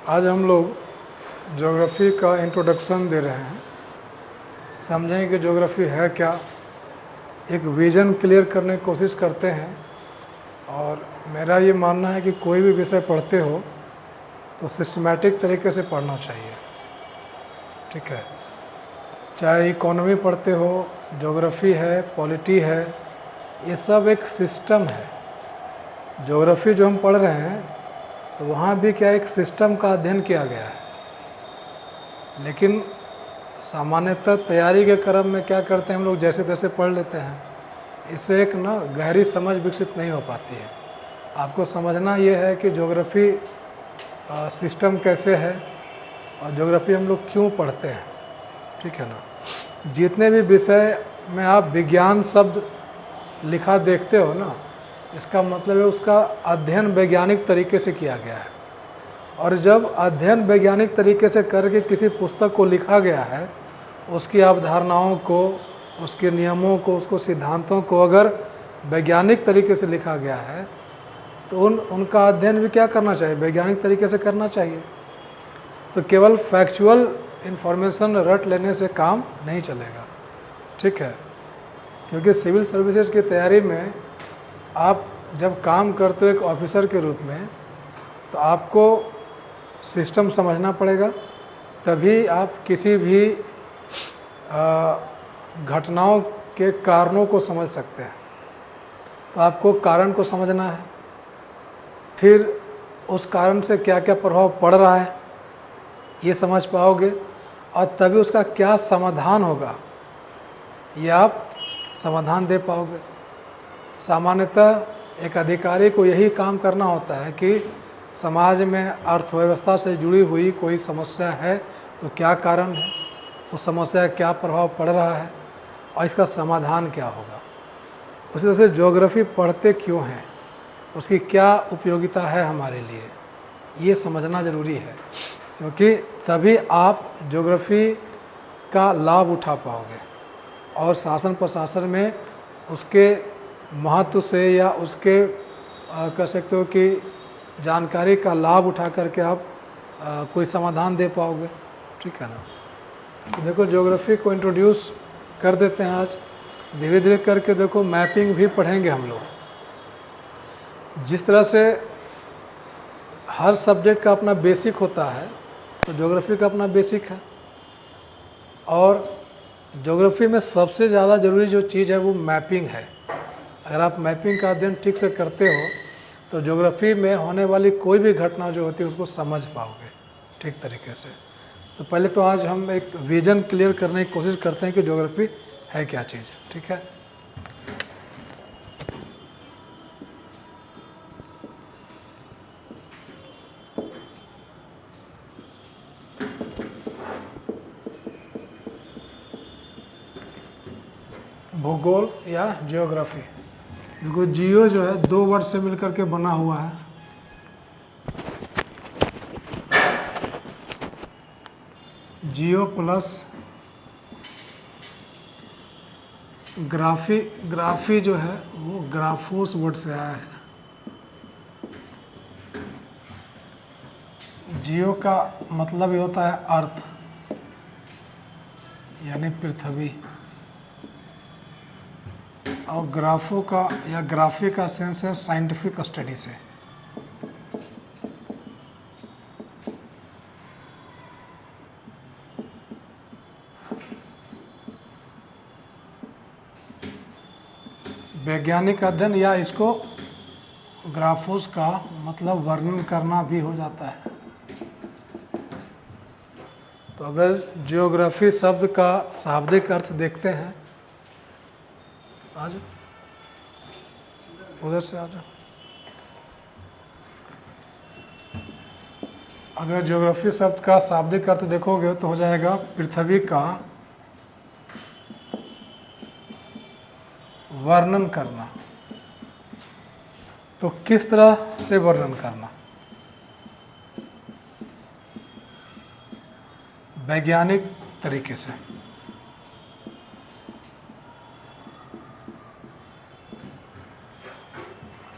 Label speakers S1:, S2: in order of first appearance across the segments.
S1: आज हम लोग ज्योग्राफी का इंट्रोडक्शन दे रहे हैं। समझें कि ज्योग्राफी है क्या, एक विज़न क्लियर करने की कोशिश करते हैं। और मेरा ये मानना है कि कोई भी विषय पढ़ते हो तो सिस्टमैटिक तरीके से पढ़ना चाहिए, ठीक है। चाहे इकोनॉमी पढ़ते हो, ज्योग्राफी है, पॉलिटी है, ये सब एक सिस्टम है। ज्योग्राफी जो हम पढ़ रहे हैं तो वहाँ भी क्या एक सिस्टम का अध्ययन किया गया है, लेकिन सामान्यतः तैयारी के क्रम में क्या करते हैं हम लोग, जैसे तैसे पढ़ लेते हैं। इससे एक ना गहरी समझ विकसित नहीं हो पाती है। आपको समझना ये है कि ज्योग्राफी सिस्टम कैसे है और ज्योग्राफी हम लोग क्यों पढ़ते हैं, ठीक है ना। जितने भी विषय में आप विज्ञान शब्द लिखा देखते हो ना, इसका मतलब है उसका अध्ययन वैज्ञानिक तरीके से किया गया है। और जब अध्ययन वैज्ञानिक तरीके से करके किसी पुस्तक को लिखा गया है, उसकी अवधारणाओं को, उसके नियमों को, उसको सिद्धांतों को अगर वैज्ञानिक तरीके से लिखा गया है तो उनका अध्ययन भी क्या करना चाहिए, वैज्ञानिक तरीके से करना चाहिए। तो केवल फैक्चुअल इन्फॉर्मेशन रट लेने से काम नहीं चलेगा, ठीक है। क्योंकि सिविल सर्विसेज की तैयारी में आप जब काम करते हो एक ऑफिसर के रूप में, तो आपको सिस्टम समझना पड़ेगा, तभी आप किसी भी घटनाओं के कारणों को समझ सकते हैं। तो आपको कारण को समझना है, फिर उस कारण से क्या क्या प्रभाव पड़ रहा है ये समझ पाओगे, और तभी उसका क्या समाधान होगा ये आप समाधान दे पाओगे। सामान्यतः एक अधिकारी को यही काम करना होता है कि समाज में अर्थव्यवस्था से जुड़ी हुई कोई समस्या है तो क्या कारण है, उस समस्या का क्या प्रभाव पड़ रहा है और इसका समाधान क्या होगा। उसी तरह से ज्योग्राफी पढ़ते क्यों हैं, उसकी क्या उपयोगिता है हमारे लिए, ये समझना ज़रूरी है। क्योंकि तभी आप ज्योग्राफी का लाभ उठा पाओगे और शासन प्रशासन में उसके महत्व से या उसके कह सकते हो कि जानकारी का लाभ उठा करके आप कोई समाधान दे पाओगे, ठीक है ना। देखो ज्योग्राफी को इंट्रोड्यूस कर देते हैं आज, धीरे धीरे करके देखो मैपिंग भी पढ़ेंगे हम लोग। जिस तरह से हर सब्जेक्ट का अपना बेसिक होता है, तो ज्योग्राफी का अपना बेसिक है। और ज्योग्राफी में सबसे ज़्यादा ज़रूरी जो चीज़ है वो मैपिंग है। अगर आप मैपिंग का अध्ययन ठीक से करते हो तो ज्योग्राफी में होने वाली कोई भी घटना जो होती है उसको समझ पाओगे ठीक तरीके से। तो पहले तो आज हम एक विज़न क्लियर करने की कोशिश करते हैं कि ज्योग्राफी है क्या चीज़, ठीक है। भूगोल या ज्योग्राफी, देखो जियो जो है दो वर्ड से मिलकर के बना हुआ है। जियो प्लस ग्राफी, ग्राफी जो है वो ग्राफोस वर्ड से आया है। जियो का मतलब ये होता है अर्थ यानी पृथ्वी, और ग्राफो का या ग्राफी का सेंस है साइंटिफिक स्टडी से। वैज्ञानिक अध्ययन या इसको ग्राफोस का मतलब वर्णन करना भी हो जाता है। तो अगर जियोग्राफी शब्द का शाब्दिक अर्थ देखते हैं, आ जाओ उधर से आ जाओ। अगर ज्योग्राफी शब्द का शाब्दिक अर्थ देखोगे तो हो जाएगा पृथ्वी का वर्णन करना। तो किस तरह से वर्णन करना, वैज्ञानिक तरीके से।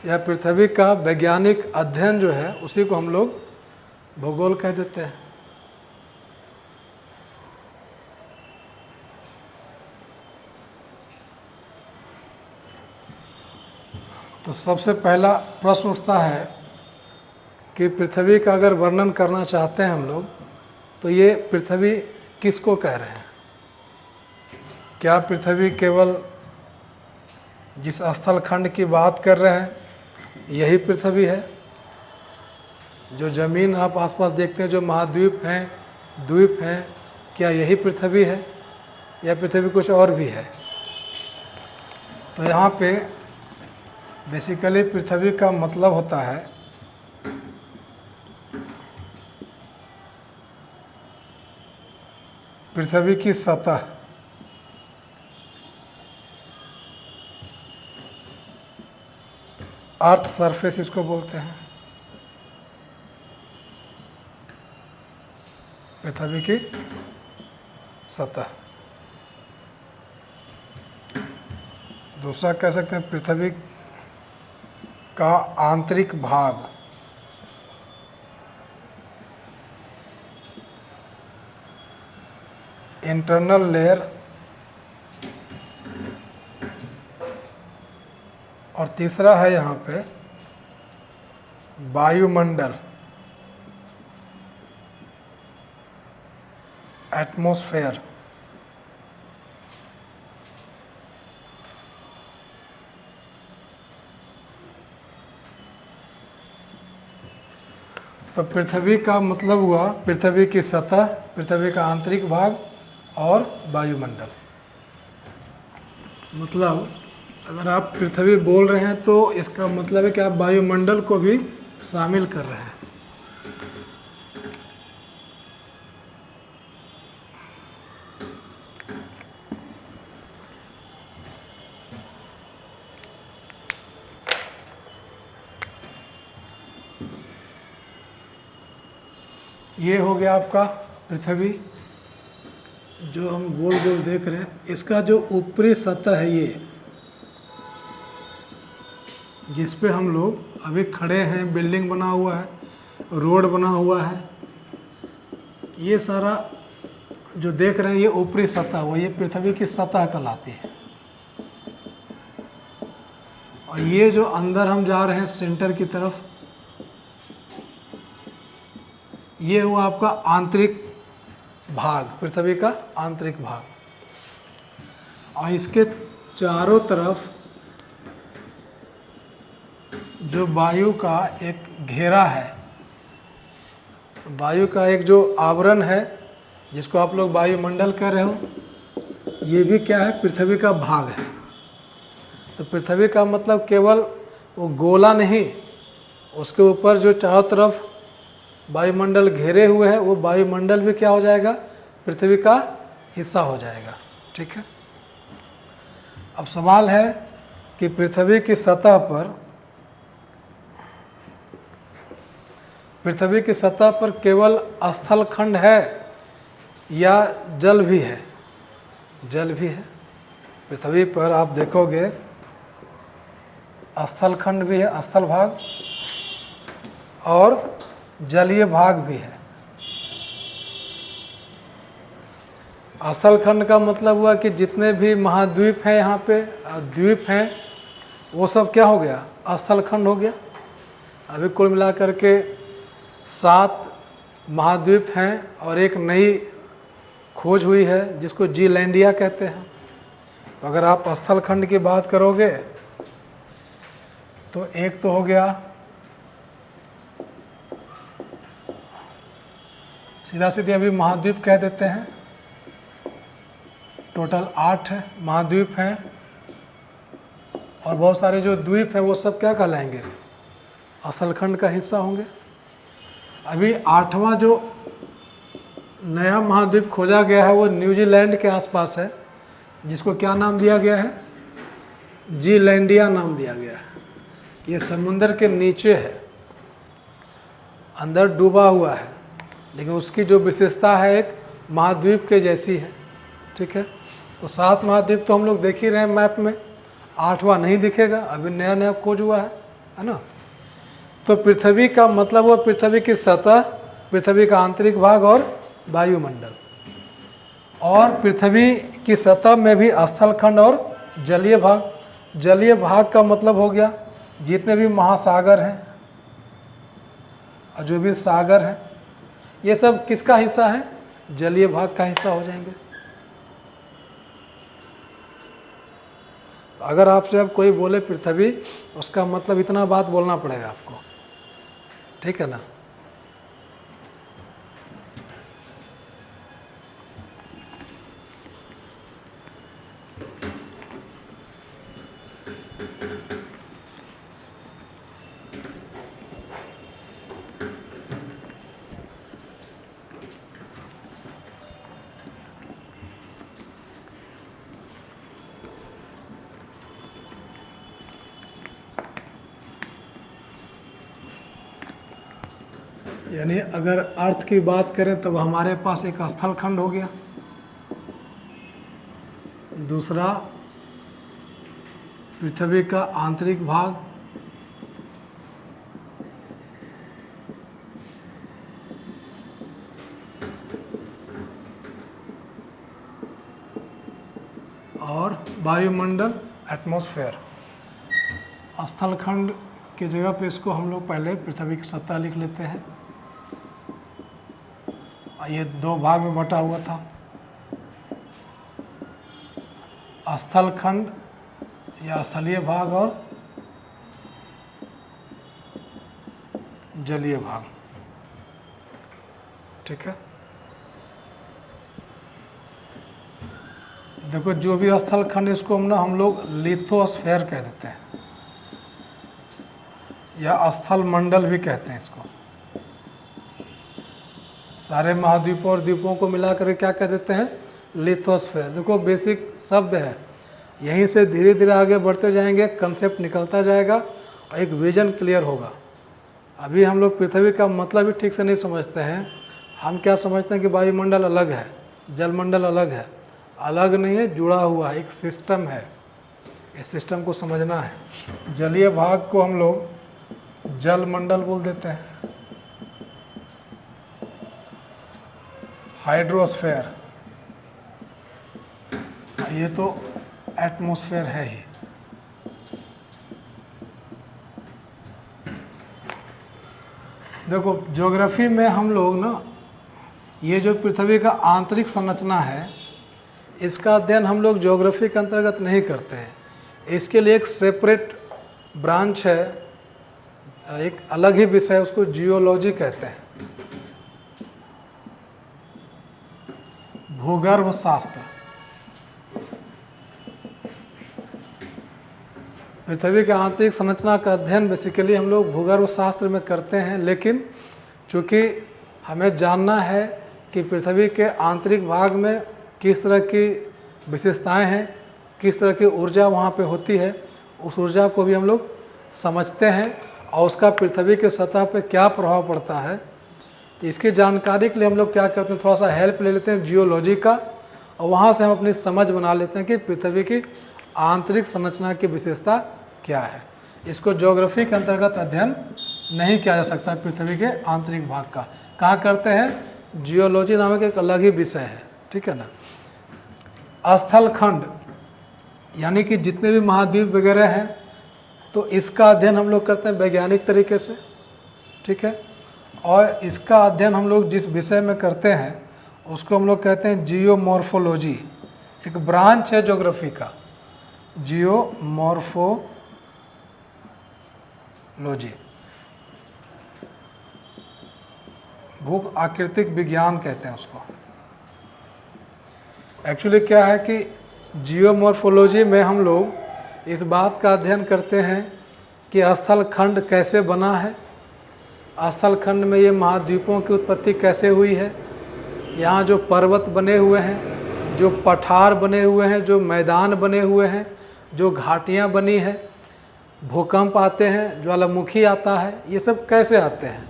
S1: या पृथ्वी का वैज्ञानिक अध्ययन जो है उसी को हम लोग भूगोल कह देते हैं। तो सबसे पहला प्रश्न उठता है कि पृथ्वी का अगर वर्णन करना चाहते हैं हम लोग, तो ये पृथ्वी किसको कह रहे हैं? क्या पृथ्वी केवल जिस स्थल खंड की बात कर रहे हैं यही पृथ्वी है? जो ज़मीन आप आसपास देखते हैं, जो महाद्वीप हैं, द्वीप हैं, क्या यही पृथ्वी है या पृथ्वी कुछ और भी है? तो यहाँ पे बेसिकली पृथ्वी का मतलब होता है पृथ्वी की सतह। अर्थ सरफेस इसको बोलते हैं, पृथ्वी की सतह। दूसरा कह सकते हैं पृथ्वी का आंतरिक भाग। Internal layer. और तीसरा है यहाँ पे वायुमंडल, एटमॉस्फेयर। तो पृथ्वी का मतलब हुआ पृथ्वी की सतह, पृथ्वी का आंतरिक भाग और वायुमंडल। मतलब अगर आप पृथ्वी बोल रहे हैं तो इसका मतलब है कि आप वायुमंडल को भी शामिल कर रहे हैं। ये हो गया आपका पृथ्वी, जो हम गोल गोल देख रहे हैं। इसका जो ऊपरी सतह है, ये जिस पे हम लोग अभी खड़े हैं, बिल्डिंग बना हुआ है, रोड बना हुआ है, ये सारा जो देख रहे हैं ये ऊपरी सतह हुआ, ये पृथ्वी की सतह कहलाती है। और ये जो अंदर हम जा रहे हैं सेंटर की तरफ, ये हुआ आपका आंतरिक भाग, पृथ्वी का आंतरिक भाग। और इसके चारों तरफ जो वायु का एक घेरा है, वायु का एक जो आवरण है, जिसको आप लोग वायुमंडल कह रहे हो, ये भी क्या है? पृथ्वी का भाग है। तो पृथ्वी का मतलब केवल वो गोला नहीं, उसके ऊपर जो चारों तरफ वायुमंडल घेरे हुए हैं, वो वायुमंडल भी क्या हो जाएगा? पृथ्वी का हिस्सा हो जाएगा। ठीक है। अब सवाल है कि पृथ्वी की सतह पर केवल स्थल खंड है या जल भी है? जल भी है। पृथ्वी पर आप देखोगे स्थल खंड भी है, स्थल भाग, और जलीय भाग भी है। स्थल खंड का मतलब हुआ कि जितने भी महाद्वीप हैं यहाँ पे, द्वीप हैं, वो सब क्या हो गया? स्थल खंड हो गया। अभी कुल मिलाकर के 7 महाद्वीप हैं और एक नई खोज हुई है जिसको जीलैंडिया कहते हैं। तो अगर आप स्थल खंड की बात करोगे तो एक तो हो गया सीधा सीधे अभी महाद्वीप कह देते हैं। टोटल 8 महाद्वीप हैं और बहुत सारे जो द्वीप हैं वो सब क्या कहलाएंगे? स्थल खंड का हिस्सा होंगे। अभी 8वां जो नया महाद्वीप खोजा गया है वो न्यूजीलैंड के आसपास है, जिसको क्या नाम दिया गया है? जीलैंडिया नाम दिया गया है। ये समुंदर के नीचे है, अंदर डूबा हुआ है, लेकिन उसकी जो विशेषता है एक महाद्वीप के जैसी है। ठीक है। तो 7 महाद्वीप तो हम लोग देख ही रहे हैं मैप में, 8वां नहीं दिखेगा, अभी नया नया खोज हुआ है ना। तो पृथ्वी का मतलब वो पृथ्वी की सतह पृथ्वी का आंतरिक भाग और वायुमंडल। और पृथ्वी की सतह में भी स्थल खंड और जलीय भाग। जलीय भाग का मतलब हो गया जितने भी महासागर हैं और जो भी सागर हैं, ये सब किसका हिस्सा है? जलीय भाग का हिस्सा हो जाएंगे। अगर आपसे अब कोई बोले पृथ्वी, उसका मतलब इतना बात बोलना पड़ेगा आपको, ठीक है ना। यानी अगर अर्थ की बात करें तो हमारे पास एक स्थल खंड हो गया, दूसरा पृथ्वी का आंतरिक भाग, और वायुमंडल, एटमॉस्फेयर। स्थल खंड की जगह पे इसको हम लोग पहले पृथ्वी की सतह लिख लेते हैं। ये दो भाग में बटा हुआ था, स्थल खंड या स्थलीय भाग और जलीय भाग, ठीक है। देखो जो भी स्थल खंड, इसको हम लोग लिथोस्फेयर कह देते हैं या स्थल मंडल भी कहते हैं इसको। सारे महाद्वीपों और द्वीपों को मिलाकर क्या कह देते हैं? लिथोस्फेयर। देखो बेसिक शब्द है, यहीं से धीरे धीरे आगे बढ़ते जाएंगे, कंसेप्ट निकलता जाएगा और एक विजन क्लियर होगा। अभी हम लोग पृथ्वी का मतलब ही ठीक से नहीं समझते हैं। हम क्या समझते हैं कि वायुमंडल अलग है, जलमंडल अलग है। अलग नहीं है, जुड़ा हुआ एक सिस्टम है, इस सिस्टम को समझना है। जलीय भाग को हम लोग जलमंडल बोल देते हैं, हाइड्रोस्फेयर, ये तो एटमॉस्फेयर है ही। देखो ज्योग्राफी में हम लोग ना, ये जो पृथ्वी का आंतरिक संरचना है, इसका अध्ययन हम लोग ज्योग्राफी के अंतर्गत नहीं करते हैं। इसके लिए एक सेपरेट ब्रांच है, एक अलग ही विषय, उसको जियोलॉजी कहते हैं, भूगर्भ शास्त्र। पृथ्वी के आंतरिक संरचना का अध्ययन बेसिकली हम लोग भूगर्भ शास्त्र में करते हैं, लेकिन चूँकि हमें जानना है कि पृथ्वी के आंतरिक भाग में किस तरह की विशेषताएं हैं, किस तरह की ऊर्जा वहाँ पे होती है, उस ऊर्जा को भी हम लोग समझते हैं और उसका पृथ्वी के सतह पे क्या प्रभाव पड़ता है। तो इसकी जानकारी के लिए हम लोग क्या करते हैं, थोड़ा सा हेल्प ले लेते हैं जियोलॉजी का, और वहाँ से हम अपनी समझ बना लेते हैं कि पृथ्वी की आंतरिक संरचना की विशेषता क्या है। इसको ज्योग्राफी के अंतर्गत अध्ययन नहीं किया जा सकता पृथ्वी के आंतरिक भाग का। कहाँ करते हैं? जियोलॉजी नामक एक अलग ही विषय है, ठीक है ना। स्थल खंड यानी कि जितने भी महाद्वीप वगैरह हैं, तो इसका अध्ययन हम लोग करते हैं वैज्ञानिक तरीके से, ठीक है। और इसका अध्ययन हम लोग जिस विषय में करते हैं उसको हम लोग कहते हैं जियोमॉर्फोलॉजी। एक ब्रांच है ज्योग्राफी का, जियोमॉर्फोलॉजी, भू आकृतिक विज्ञान कहते हैं उसको। एक्चुअली क्या है कि जियोमॉर्फोलॉजी में हम लोग इस बात का अध्ययन करते हैं कि स्थल खंड कैसे बना है, स्थल खंड में ये महाद्वीपों की उत्पत्ति कैसे हुई है, यहाँ जो पर्वत बने हुए हैं, जो पठार बने हुए हैं, जो मैदान बने हुए हैं, जो घाटियाँ बनी हैं, भूकंप आते हैं, ज्वालामुखी आता है, ये सब कैसे आते हैं,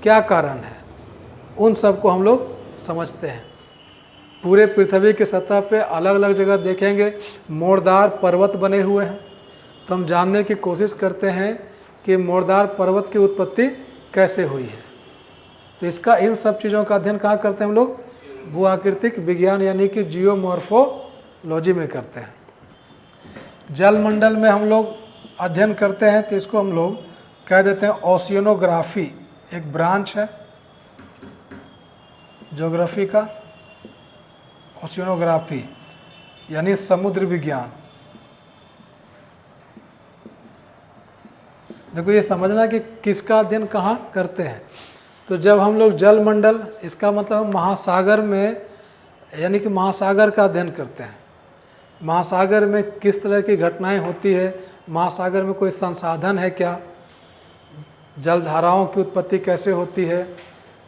S1: क्या कारण है, उन सब को हम लोग समझते हैं। पूरे पृथ्वी की सतह पे अलग अलग जगह देखेंगे मोड़दार पर्वत बने हुए हैं, तो हम जानने की कोशिश करते हैं कि मोड़दार पर्वत की उत्पत्ति कैसे हुई है। तो इसका इन सब चीज़ों का अध्ययन कहाँ करते हैं हम लोग? भू-आकृतिक विज्ञान यानी कि जियोमॉर्फोलॉजी में करते हैं। जल मंडल में हम लोग अध्ययन करते हैं तो इसको हम लोग कह देते हैं ओशियनोग्राफी, एक ब्रांच है ज्योग्राफी का। ओशियनोग्राफी यानी समुद्र विज्ञान। देखो ये समझना कि किसका अध्ययन कहाँ करते हैं। तो जब हम लोग जल मंडल, इसका मतलब महासागर में यानी कि महासागर का अध्ययन करते हैं। महासागर में किस तरह की घटनाएं होती है, महासागर में कोई संसाधन है क्या, जलधाराओं की उत्पत्ति कैसे होती है,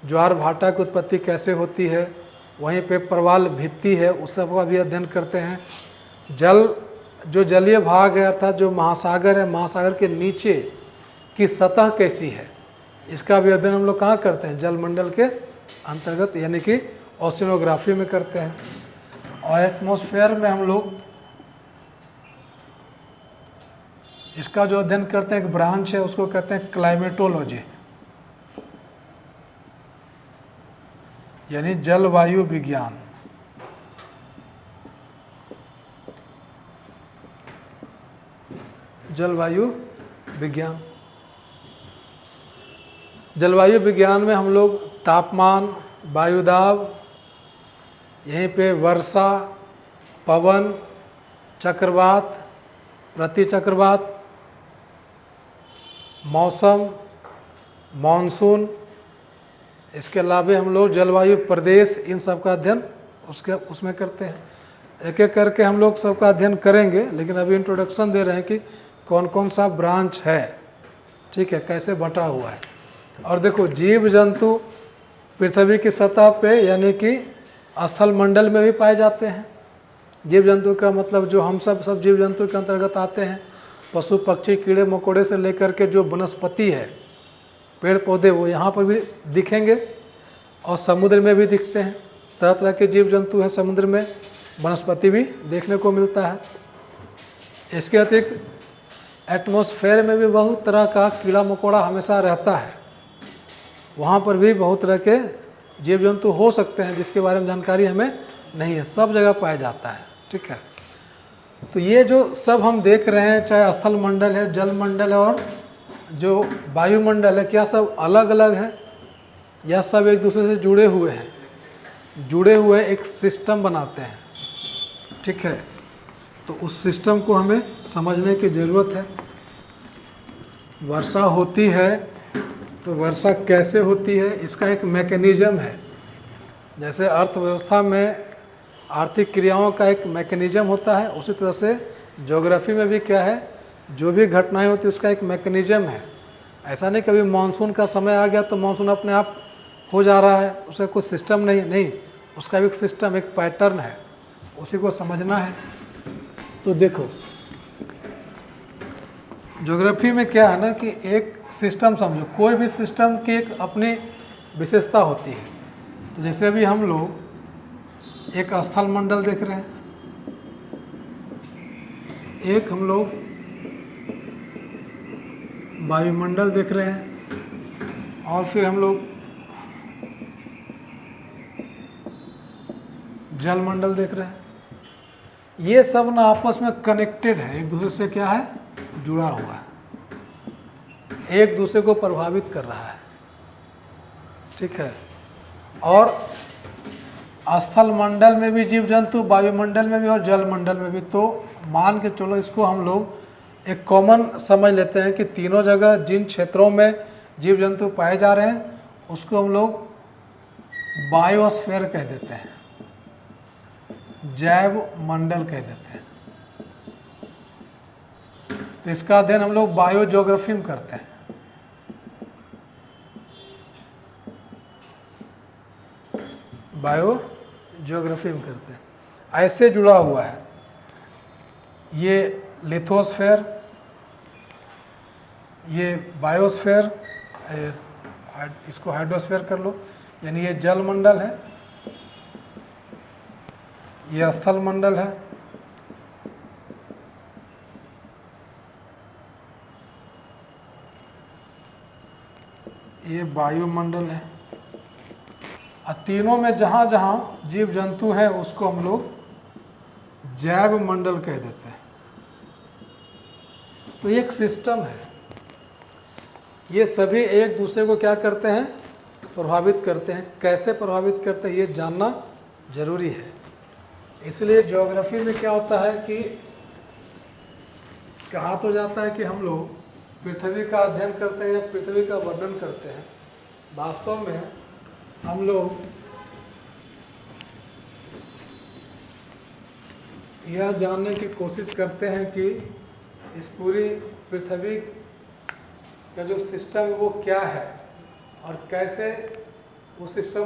S1: ज्वार भाटा की उत्पत्ति कैसे होती है, वहीं पे प्रवाल भित्ति है, उस सब का भी अध्ययन करते हैं। जल जो जलीय भाग है अर्थात जो महासागर है, महासागर के नीचे की सतह कैसी है, इसका भी अध्ययन हम लोग कहाँ करते हैं? जल मंडल के अंतर्गत यानी कि ओशियनोग्राफी में करते हैं। और एटमॉस्फेयर में हम लोग इसका जो अध्ययन करते हैं, एक ब्रांच है, उसको कहते हैं क्लाइमेटोलॉजी यानी जलवायु विज्ञान। जलवायु विज्ञान, जलवायु विज्ञान में हम लोग तापमान, वायुदाब, यहीं पे वर्षा, पवन, चक्रवात, प्रतिचक्रवात, मौसम, मानसून, इसके अलावा हम लोग जलवायु प्रदेश, इन सब का अध्ययन उसमें करते हैं। एक एक करके हम लोग सबका अध्ययन करेंगे, लेकिन अभी इंट्रोडक्शन दे रहे हैं कि कौन कौन सा ब्रांच है, ठीक है, कैसे बटा हुआ है। और देखो जीव जंतु पृथ्वी की सतह पे यानी कि स्थल मंडल में भी पाए जाते हैं। जीव जंतु का मतलब जो हम सब जीव जंतु के अंतर्गत आते हैं। पशु पक्षी कीड़े मकोड़े से लेकर के जो वनस्पति है, पेड़ पौधे, वो यहाँ पर भी दिखेंगे और समुद्र में भी दिखते हैं। तरह तरह के जीव जंतु हैं समुद्र में, वनस्पति भी देखने को मिलता है। इसके अतिरिक्त एटमॉस्फेयर में भी बहुत तरह का कीड़ा मकोड़ा हमेशा रहता है, वहाँ पर भी बहुत तरह के जीव जंतु हो सकते हैं जिसके बारे में जानकारी हमें नहीं है, सब जगह पाया जाता है, ठीक है। तो ये जो सब हम देख रहे हैं, चाहे स्थल मंडल है, जल मंडल है और जो वायुमंडल है, क्या सब अलग अलग है या सब एक दूसरे से जुड़े हुए हैं? जुड़े हुए एक सिस्टम बनाते हैं, ठीक है। तो उस सिस्टम को हमें समझने की ज़रूरत है। वर्षा होती है तो वर्षा कैसे होती है, इसका एक मैकेनिज़्म है। जैसे अर्थव्यवस्था में आर्थिक क्रियाओं का एक मैकेनिज़्म होता है, उसी तरह से ज्योग्राफी में भी क्या है, जो भी घटनाएं होती है उसका एक मैकेनिज़्म है। ऐसा नहीं कभी मानसून का समय आ गया तो मानसून अपने आप हो जा रहा है, उसका कोई सिस्टम नहीं, उसका भी एक सिस्टम, एक पैटर्न है, उसी को समझना है। तो देखो ज्योग्राफी में क्या है ना कि एक सिस्टम समझो, कोई भी सिस्टम की एक अपनी विशेषता होती है। तो जैसे अभी हम लोग एक स्थल मंडल देख रहे हैं, एक हम लोग वायुमंडल देख रहे हैं, और फिर हम लोग जल मंडल देख रहे हैं। ये सब ना आपस में कनेक्टेड है, एक दूसरे से क्या है, जुड़ा हुआ है, एक दूसरे को प्रभावित कर रहा है, ठीक है। और स्थल मंडल में भी जीव जंतु, वायुमंडल में भी और जल मंडल में भी। तो मान के चलो इसको हम लोग एक कॉमन समझ लेते हैं कि तीनों जगह जिन क्षेत्रों में जीव जंतु पाए जा रहे हैं उसको हम लोग बायोस्फीयर कह देते हैं, जैव मंडल कह देते हैं। तो इसका अध्ययन हम लोग बायो ज्योग्राफी में करते हैं। बायो ज्योग्राफी में करते हैं, ऐसे जुड़ा हुआ है। ये लिथोस्फेयर, ये बायोस्फेयर, इसको हाइड्रोस्फेयर कर लो, यानी ये जल मंडल है, ये स्थल मंडल है, ये वायुमंडल है, और तीनों में जहाँ जहाँ जीव जंतु हैं उसको हम लोग जैव मंडल कह देते हैं। तो ये एक सिस्टम है, ये सभी एक दूसरे को क्या करते हैं, प्रभावित करते हैं। कैसे प्रभावित करते हैं ये जानना जरूरी है। इसलिए ज्योग्राफी में क्या होता है कि कहा तो जाता है कि हम लोग पृथ्वी का अध्ययन करते हैं या पृथ्वी का वर्णन करते हैं। वास्तव में हम लोग यह जानने की कोशिश करते हैं कि इस पूरी पृथ्वी का जो सिस्टम है वो क्या है और कैसे वो सिस्टम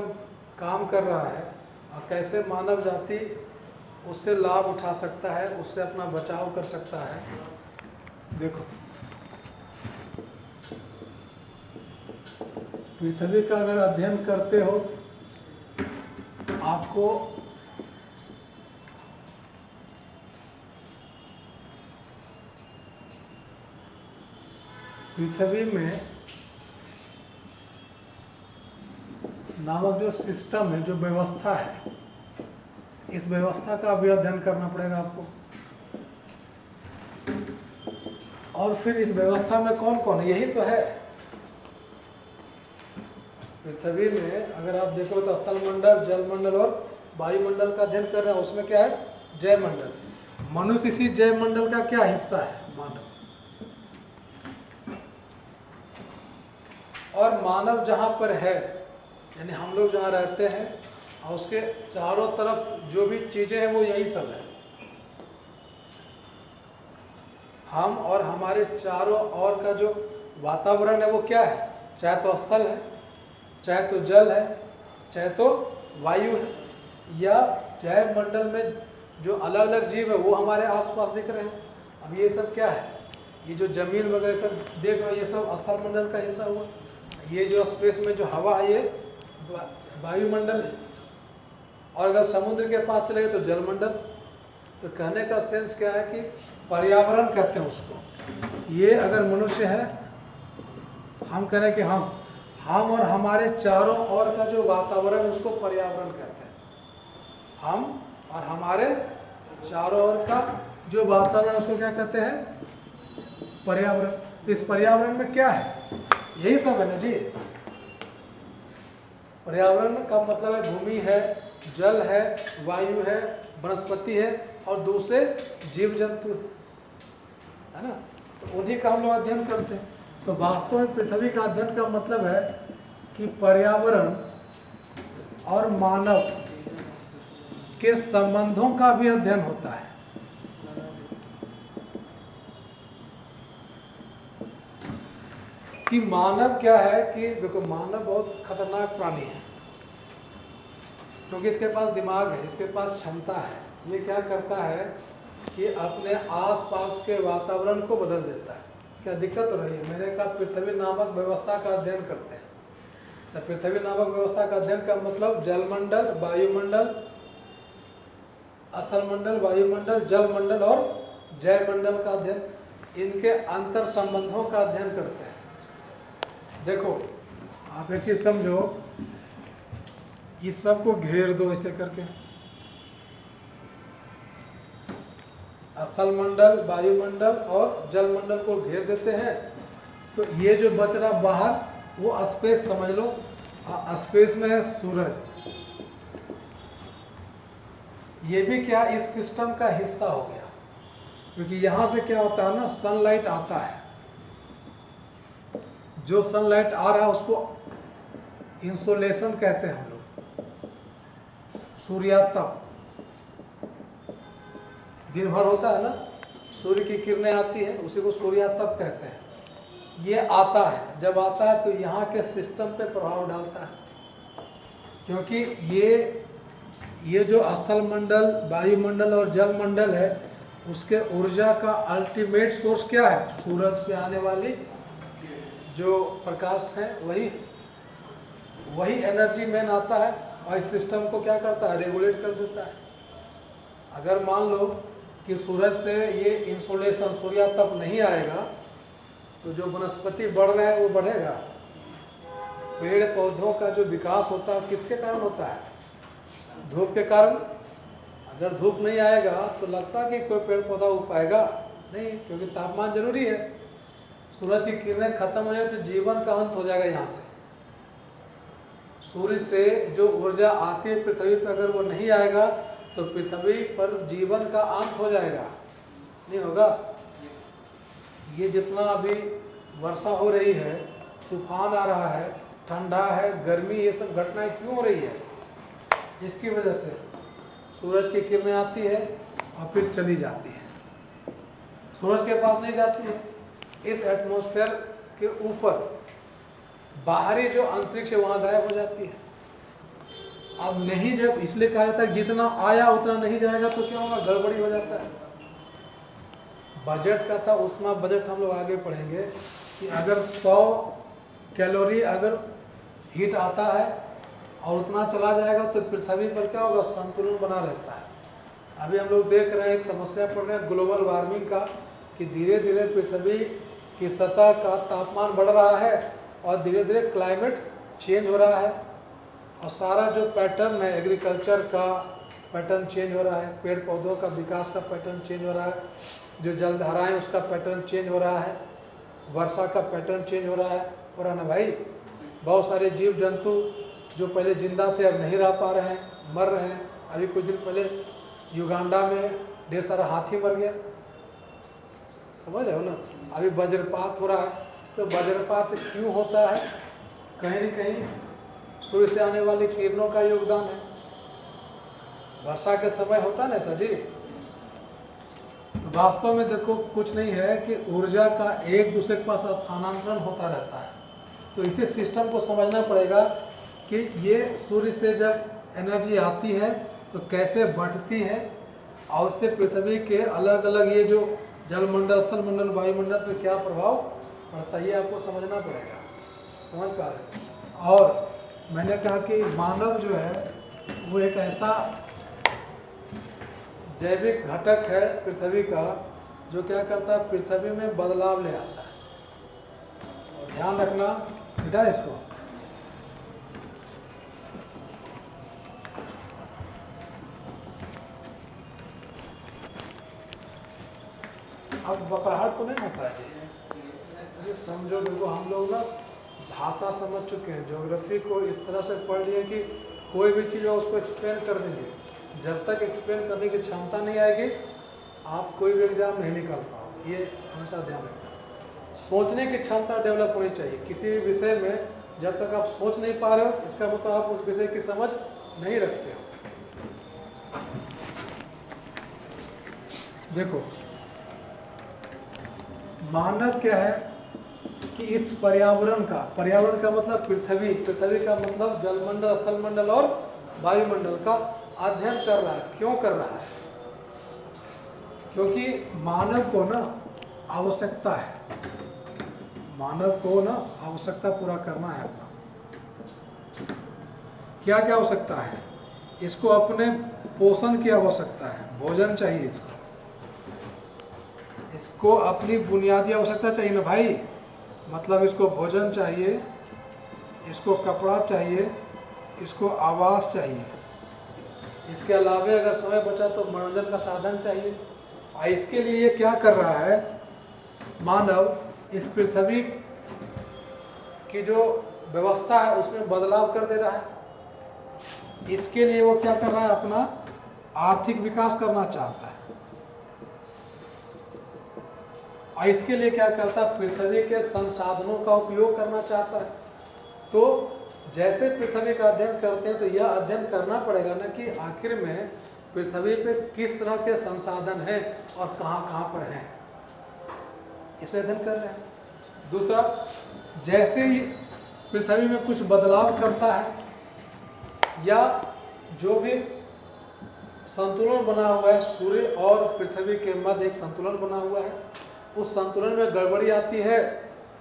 S1: काम कर रहा है और कैसे मानव जाति उससे लाभ उठा सकता है, उससे अपना बचाव कर सकता है। देखो, पृथ्वी का अगर अध्ययन करते हो आपको पृथ्वी में नामक जो सिस्टम है, जो व्यवस्था है, इस व्यवस्था का भी अध्ययन करना पड़ेगा आपको। और फिर इस व्यवस्था में कौन कौन है, यही तो है। पृथ्वी में अगर आप देखो तो स्थल मंडल, जल मंडल और वायुमंडल का अध्ययन कर रहे हैं। उसमें क्या है, जैव मंडल। मनुष्य इसी जैव मंडल का क्या हिस्सा है, मानव। और मानव जहाँ पर है, यानी हम लोग जहाँ रहते हैं और उसके चारों तरफ जो भी चीज़ें हैं वो यही सब है। हम और हमारे चारों ओर का जो वातावरण है वो क्या है, चाहे तो स्थल है, चाहे तो जल है, चाहे तो वायु है, या जैव मंडल में जो अलग अलग जीव है वो हमारे आसपास दिख रहे हैं। अब ये सब क्या है, ये जो जमीन वगैरह सब देख रहे हैं ये सब स्थल मंडल का हिस्सा हुआ। ये जो स्पेस में जो हवा है ये वायुमंडल है। और अगर समुद्र के पास चले गए तो जलमंडल। तो कहने का सेंस क्या है कि पर्यावरण कहते हैं उसको। ये अगर मनुष्य है, हम कह रहे हैं कि हम और हमारे चारों ओर का जो वातावरण है उसको पर्यावरण कहते हैं। हम और हमारे चारों ओर का जो वातावरण उसको क्या कहते हैं, पर्यावरण। तो इस पर्यावरण में क्या है, यही सब है ना जी। पर्यावरण का मतलब है भूमि है, जल है, वायु है, वनस्पति है और दूसरे जीव जंतु है ना। तो उन्हीं का हम लोग अध्ययन करते हैं। तो वास्तव में पृथ्वी का अध्ययन का मतलब है कि पर्यावरण और मानव के संबंधों का भी अध्ययन होता है। कि मानव क्या है, कि देखो मानव बहुत खतरनाक प्राणी है क्योंकि इसके पास दिमाग है, इसके पास क्षमता है। ये क्या करता है कि अपने आसपास के वातावरण को बदल देता है। क्या दिक्कत हो रही है, मैंने कहा पृथ्वी नामक व्यवस्था का अध्ययन करते हैं। तो पृथ्वी नामक व्यवस्था का अध्ययन का मतलब जलमंडल, वायुमंडल, स्थलमंडल, वायुमंडल, जलमंडल और जैवमंडल का अध्ययन, इनके अंतर संबंधों का अध्ययन करते हैं। देखो आप एक चीज समझो, इस सब को घेर दो ऐसे करके, स्थलमंडल, वायुमंडल और जलमंडल को घेर देते हैं। तो ये जो बच रहा बाहर वो स्पेस समझ लो। स्पेस में है सूरज, ये भी क्या इस सिस्टम का हिस्सा हो गया। क्योंकि यहाँ से क्या होता है ना, सनलाइट आता है। जो सनलाइट आ रहा है उसको इंसोलेशन कहते हैं हम लोग। सूर्यातप दिन भर होता है ना, सूर्य की किरणें आती है, उसी को सूर्यातप कहते हैं। ये आता है, जब आता है तो यहाँ के सिस्टम पे प्रभाव डालता है। क्योंकि ये जो स्थल मंडल, वायुमंडल और जल मंडल है, उसके ऊर्जा का अल्टीमेट सोर्स क्या है, सूरज से आने वाली जो प्रकाश है, वही एनर्जी मेन आता है और इस सिस्टम को क्या करता है, रेगुलेट कर देता है। अगर मान लो कि सूरज से ये इंसोलेशन, सूर्यातप नहीं आएगा तो जो वनस्पति बढ़ रहे हैं वो बढ़ेगा, पेड़ पौधों का जो विकास होता है किसके कारण होता है? धूप के कारण। अगर धूप नहीं आएगा तो लगता है कि कोई पेड़ पौधा उग पाएगा नहीं, क्योंकि तापमान जरूरी है। सूरज की किरणें खत्म हो जाए तो जीवन का अंत हो जाएगा। यहाँ से सूर्य से जो ऊर्जा आती है पृथ्वी पर, अगर वो नहीं आएगा तो पृथ्वी पर जीवन का अंत हो जाएगा, नहीं होगा। ये जितना अभी वर्षा हो रही है, तूफान आ रहा है, ठंडा है, गर्मी, ये सब घटनाएं क्यों हो रही है? इसकी वजह से सूरज की किरणें आती है और फिर चली जाती है, सूरज के पास नहीं जाती है। इस एटमॉस्फेयर के ऊपर बाहरी जो अंतरिक्ष है वहाँ गायब हो जाती है। अब नहीं, जब इसलिए कहा जाता है जितना आया उतना नहीं जाएगा तो क्या होगा? गड़बड़ी हो जाता है। बजट का था, उसमें बजट हम लोग आगे पढ़ेंगे कि अगर 100 कैलोरी अगर हीट आता है और उतना चला जाएगा तो पृथ्वी पर क्या होगा? संतुलन बना रहता है। अभी हम लोग देख रहे हैं, एक समस्या पड़ रही है ग्लोबल वार्मिंग का, कि धीरे धीरे पृथ्वी की सतह का तापमान बढ़ रहा है और धीरे धीरे क्लाइमेट चेंज हो रहा है, और सारा जो पैटर्न है एग्रीकल्चर का पैटर्न चेंज हो रहा है, पेड़ पौधों का विकास का पैटर्न चेंज हो रहा है, जो जलधाराएं उसका पैटर्न चेंज हो रहा है, वर्षा का पैटर्न चेंज हो रहा ना भाई। बहुत सारे जीव जंतु जो पहले जिंदा थे अब नहीं रह पा रहे हैं, मर रहे हैं। अभी कुछ दिन पहले युगांडा में ढेर सारा हाथी मर गया, समझ रहे हो ना। अभी वज्रपात हो रहा है, तो वज्रपात क्यों होता है? कहीं न कहीं सूर्य से आने वाली किरणों का योगदान है। वर्षा के समय होता है ना ऐसा जी। तो वास्तव में देखो कुछ नहीं है कि ऊर्जा का एक दूसरे के पास स्थानांतरण होता रहता है। तो इसी सिस्टम को समझना पड़ेगा कि ये सूर्य से जब एनर्जी आती है तो कैसे बढ़ती है, और उससे पृथ्वी के अलग अलग ये जो जलमंडल, स्थलमंडल, वायुमंडल पे क्या प्रभाव पड़ता है, ये आपको समझना पड़ेगा। समझ पा रहे हैं? और मैंने कहा कि मानव जो है वो एक ऐसा जैविक घटक है पृथ्वी का जो क्या करता है? पृथ्वी में बदलाव ले आता है। और ध्यान रखना बेटा इसको। अब बकाहट तो नहीं होता है जी। अरे समझो, देखो हम लोग ना भाषा समझ चुके हैं, ज्योग्राफी को इस तरह से पढ़ लिए कि कोई भी चीज़ हो उसको एक्सप्लेन कर देंगे। जब तक एक्सप्लेन करने की क्षमता नहीं आएगी आप कोई भी एग्जाम नहीं निकाल पाओगे, ये हमेशा ध्यान रखना। सोचने की क्षमता डेवलप होनी चाहिए किसी भी विषय में। जब तक आप सोच नहीं पा रहे हो इसका मतलब आप उस विषय की समझ नहीं रखते हो। देखो मानव क्या है कि इस पर्यावरण का मतलब पृथ्वी का मतलब जलमंडल, स्थलमंडल और वायुमंडल का अध्ययन कर रहा है। क्यों कर रहा है? क्योंकि मानव को ना आवश्यकता है, मानव को ना आवश्यकता पूरा करना है अपना। क्या क्या आवश्यकता है? इसको अपने पोषण की आवश्यकता है, भोजन चाहिए इसको अपनी बुनियादी आवश्यकता चाहिए ना भाई। मतलब इसको भोजन चाहिए, इसको कपड़ा चाहिए, इसको आवास चाहिए। इसके अलावा अगर समय बचा तो मनोरंजन का साधन चाहिए। और इसके लिए ये क्या कर रहा है? मानव इस पृथ्वी की जो व्यवस्था है उसमें बदलाव कर दे रहा है। इसके लिए वो क्या कर रहा है? अपना आर्थिक विकास करना चाहता है। और इसके लिए क्या करता है? पृथ्वी के संसाधनों का उपयोग करना चाहता है। तो जैसे पृथ्वी का अध्ययन करते हैं तो यह अध्ययन करना पड़ेगा ना कि आखिर में पृथ्वी पे किस तरह के संसाधन हैं और कहाँ कहाँ पर हैं, इसे अध्ययन कर रहे हैं। दूसरा, जैसे ही पृथ्वी में कुछ बदलाव करता है या जो भी संतुलन बना हुआ है, सूर्य और पृथ्वी के मध्य एक संतुलन बना हुआ है, उस संतुलन में गड़बड़ी आती है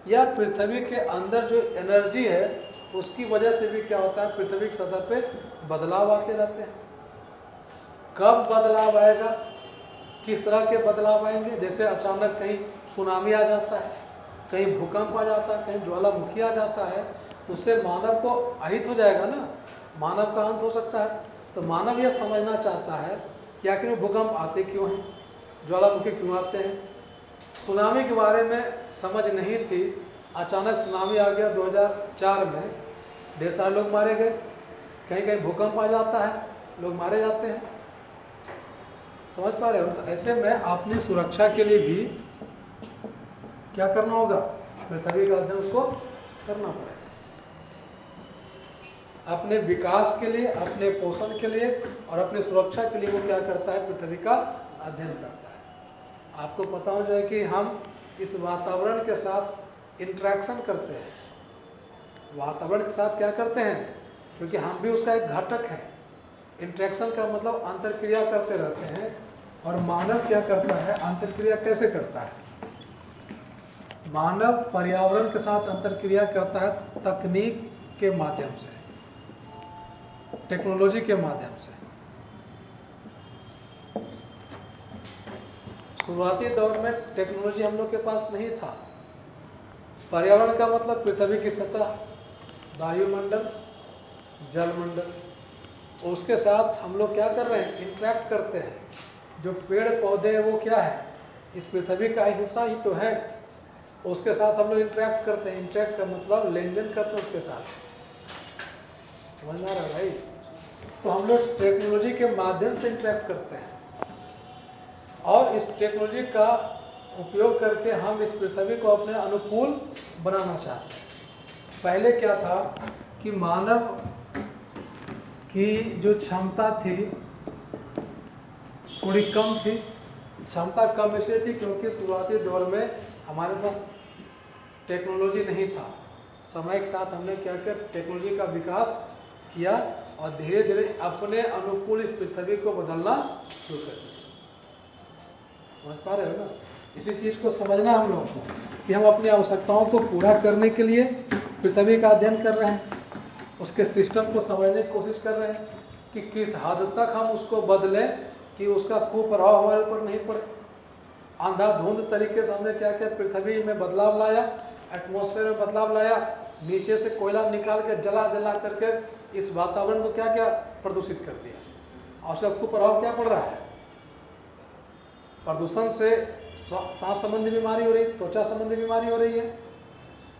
S1: या पृथ्वी के अंदर जो एनर्जी है उसकी वजह से भी क्या होता है? पृथ्वी की सतह पे बदलाव आते रहते हैं। कब बदलाव आएगा, किस तरह के बदलाव आएंगे? जैसे अचानक कहीं सुनामी आ जाता है, कहीं भूकंप आ जाता है, कहीं ज्वालामुखी आ जाता है, तो उससे मानव को अहित हो जाएगा ना, मानव का अंत हो सकता है। तो मानव यह समझना चाहता है कि आखिर भूकंप आते क्यों हैं, ज्वालामुखी क्यों आते हैं। सुनामी के बारे में समझ नहीं थी, अचानक सुनामी आ गया 2004 में, ढेर सारे लोग मारे गए। कहीं कहीं भूकंप आ जाता है, लोग मारे जाते हैं। समझ पा रहे हो? तो ऐसे में अपनी सुरक्षा के लिए भी क्या करना होगा, पृथ्वी का अध्ययन उसको करना पड़ेगा। अपने विकास के लिए, अपने पोषण के लिए और अपनी सुरक्षा के लिए वो क्या करता है, पृथ्वी का अध्ययन करता है। आपको पता हो जाए कि हम इस वातावरण के साथ इंटरेक्शन करते हैं, वातावरण के साथ क्या करते हैं, क्योंकि हम भी उसका एक घटक है। इंटरेक्शन का मतलब अंतरक्रिया करते रहते हैं। और मानव क्या करता है, अंतरक्रिया कैसे करता है? मानव पर्यावरण के साथ अंतरक्रिया करता है तकनीक के माध्यम से, टेक्नोलॉजी के माध्यम से। शुरुआती दौर में टेक्नोलॉजी हम लोग के पास नहीं था। पर्यावरण का मतलब पृथ्वी की सतह, वायुमंडल, जलमंडल, उसके साथ हम लोग क्या कर रहे हैं, इंटरेक्ट करते हैं। जो पेड़ पौधे हैं वो क्या है, इस पृथ्वी का हिस्सा ही तो है, उसके साथ हम लोग इंटरेक्ट करते हैं। इंटरेक्ट का मतलब लेन देन करते हैं उसके साथ। समझ में आ रहा है भाई? तो हम लोग टेक्नोलॉजी के माध्यम से इंटरेक्ट करते हैं और इस टेक्नोलॉजी का उपयोग करके हम इस पृथ्वी को अपने अनुकूल बनाना चाहते हैं। पहले क्या था कि मानव की जो क्षमता थी थोड़ी कम थी। क्षमता कम इसलिए थी क्योंकि शुरुआती दौर में हमारे पास टेक्नोलॉजी नहीं था। समय के साथ हमने क्या किया, टेक्नोलॉजी का विकास किया और धीरे धीरे अपने अनुकूल इस पृथ्वी को बदलना शुरू कर दिया। समझ पा रहे हो ना? इसी चीज़ को समझना हम लोग को कि हम अपनी आवश्यकताओं को पूरा करने के लिए पृथ्वी का अध्ययन कर रहे हैं, उसके सिस्टम को समझने की कोशिश कर रहे हैं कि किस हद तक हम उसको बदलें कि उसका कुप्रभाव हमारे ऊपर नहीं पड़े। अंधाधुंध तरीके से हमने क्या किया, पृथ्वी में बदलाव लाया, एटमॉस्फेयर में बदलाव लाया, नीचे से कोयला निकाल के जला करके इस वातावरण को क्या प्रदूषित कर दिया। और उसका कुप्रभाव क्या पड़ रहा है, प्रदूषण से सांस संबंधी बीमारी हो रही, त्वचा संबंधी बीमारी हो रही है।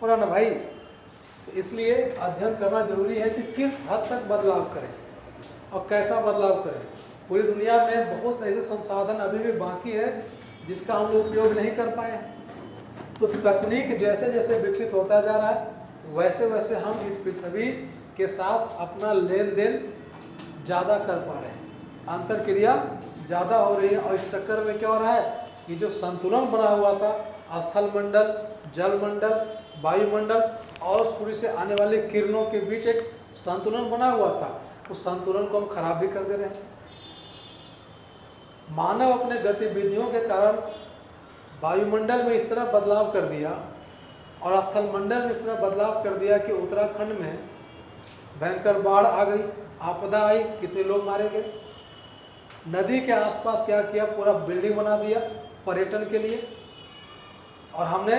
S1: और ना भाई, इसलिए अध्ययन करना जरूरी है कि किस हद तक बदलाव करें और कैसा बदलाव करें। पूरी दुनिया में बहुत ऐसे संसाधन अभी भी बाकी है जिसका हम लोग उपयोग नहीं कर पाए हैं। तो तकनीक जैसे जैसे विकसित होता जा रहा है वैसे वैसे हम इस पृथ्वी के साथ अपना लेन देन ज़्यादा कर पा रहे हैं, अंतरक्रिया ज़्यादा हो रही है। और इस चक्कर में क्या हो रहा है कि जो संतुलन बना हुआ था स्थल मंडल, जल मंडल, वायुमंडल और सूर्य से आने वाली किरणों के बीच एक संतुलन बना हुआ था, उस संतुलन को हम खराब भी कर दे रहे हैं। मानव अपने गतिविधियों के कारण वायुमंडल में इस तरह बदलाव कर दिया और स्थल मंडल में इस तरह बदलाव कर दिया कि उत्तराखंड में भयंकर बाढ़ आ गई, आपदा आई, कितने लोग मारे गए। नदी के आसपास क्या किया, पूरा बिल्डिंग बना दिया पर्यटन के लिए। और हमने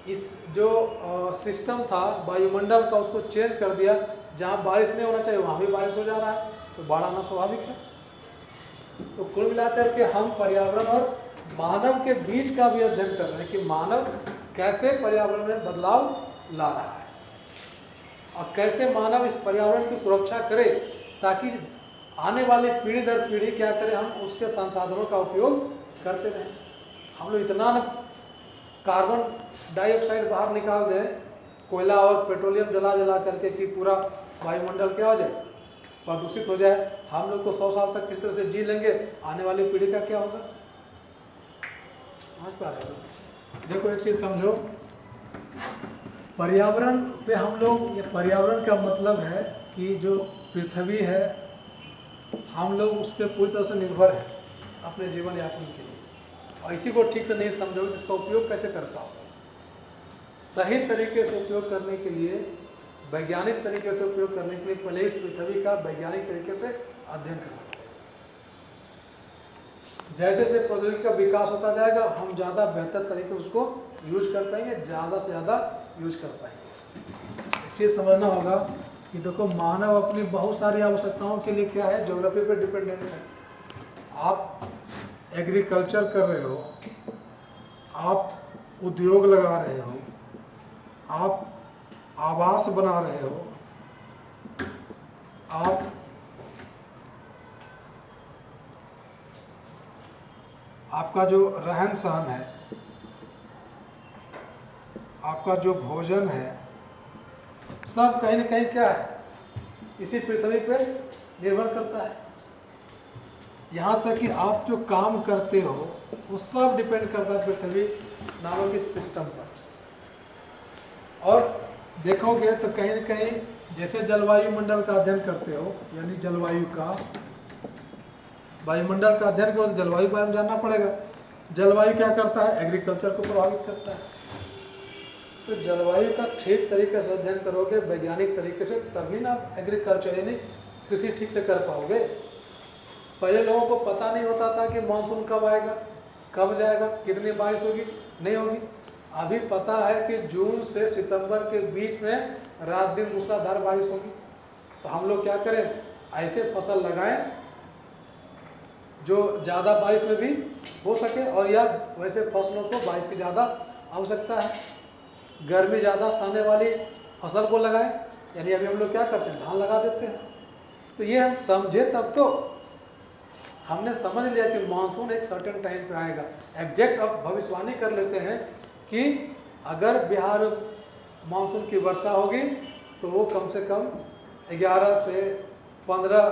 S1: इस जो सिस्टम था वायुमंडल का उसको चेंज कर दिया, जहाँ बारिश नहीं होना चाहिए वहाँ भी बारिश हो जा रहा है, तो बाढ़ आना स्वाभाविक है। तो कुल मिलाकर के हम पर्यावरण और मानव के बीच का भी अध्ययन कर रहे हैं कि मानव कैसे पर्यावरण में बदलाव ला रहा है और कैसे मानव इस पर्यावरण की सुरक्षा करे ताकि आने वाली पीढ़ी दर पीढ़ी क्या करे, हम उसके संसाधनों का उपयोग करते रहें। हम लोग इतना न कार्बन डाइऑक्साइड बाहर निकाल दें कोयला और पेट्रोलियम जला करके कि पूरा वायुमंडल क्या हो जाए, प्रदूषित हो जाए। हम लोग तो 100 साल तक किस तरह से जी लेंगे, आने वाली पीढ़ी का क्या होगा? समझ पा रहे हो? देखो एक चीज़ समझो, पर्यावरण पे हम लोग, ये पर्यावरण का मतलब है कि जो पृथ्वी है हम लोग उस पर पूरी तरह से निर्भर है अपने जीवन यापन के लिए। और इसी को ठीक से नहीं समझोगे इसका उपयोग कैसे कर पाओगे। सही तरीके से उपयोग करने के लिए, वैज्ञानिक तरीके से उपयोग करने के लिए पहले इस पृथ्वी का वैज्ञानिक तरीके से अध्ययन करना पड़ेगा। जैसे जैसे प्रौद्योगिकी का विकास होता जाएगा हम ज़्यादा बेहतर तरीके से उसको यूज कर पाएंगे, ज़्यादा से ज़्यादा यूज कर पाएंगे। चीज़ समझना होगा कि देखो मानव अपनी बहुत सारी आवश्यकताओं के लिए क्या है, ज्योग्राफी पर डिपेंडेंट है। आप एग्रीकल्चर कर रहे हो, आप उद्योग लगा रहे हो, आप आवास बना रहे हो, आप आपका जो रहन सहन है, आपका जो भोजन है, सब कहीं न कहीं क्या है, इसी पृथ्वी पे निर्भर करता है। यहाँ तक कि आप जो काम करते हो वो सब डिपेंड करता है पृथ्वी नामक इस सिस्टम पर। और देखोगे तो कहीं न कहीं जैसे जलवायु मंडल का अध्ययन करते हो, यानी जलवायु का, वायुमंडल का अध्ययन करो तो जलवायु के बारे में जानना पड़ेगा। जलवायु क्या करता है, एग्रीकल्चर को प्रभावित करता है। तो जलवायु का ठीक तरीके से अध्ययन करोगे वैज्ञानिक तरीके से, तभी ना एग्रीकल्चर यानी कृषि ठीक से कर पाओगे। पहले लोगों को पता नहीं होता था कि मानसून कब आएगा, कब जाएगा, कितनी बारिश होगी, नहीं होगी। अभी पता है कि जून से सितंबर के बीच में रात दिन मूसलाधार बारिश होगी। तो हम लोग क्या करें, ऐसे फसल लगाएं जो ज़्यादा बारिश में भी हो सके, और या वैसे फसलों को बारिश की ज़्यादा आवश्यकता है, गर्मी ज़्यादा सहने वाली फसल को लगाएं। यानी अभी हम लोग क्या करते हैं, धान लगा देते हैं। तो ये हम समझे तब तो हमने समझ लिया कि मानसून एक सर्टेन टाइम पे आएगा। एग्जैक्ट अब भविष्यवाणी कर लेते हैं कि अगर बिहार में मानसून की वर्षा होगी तो वो कम से कम 11 से 15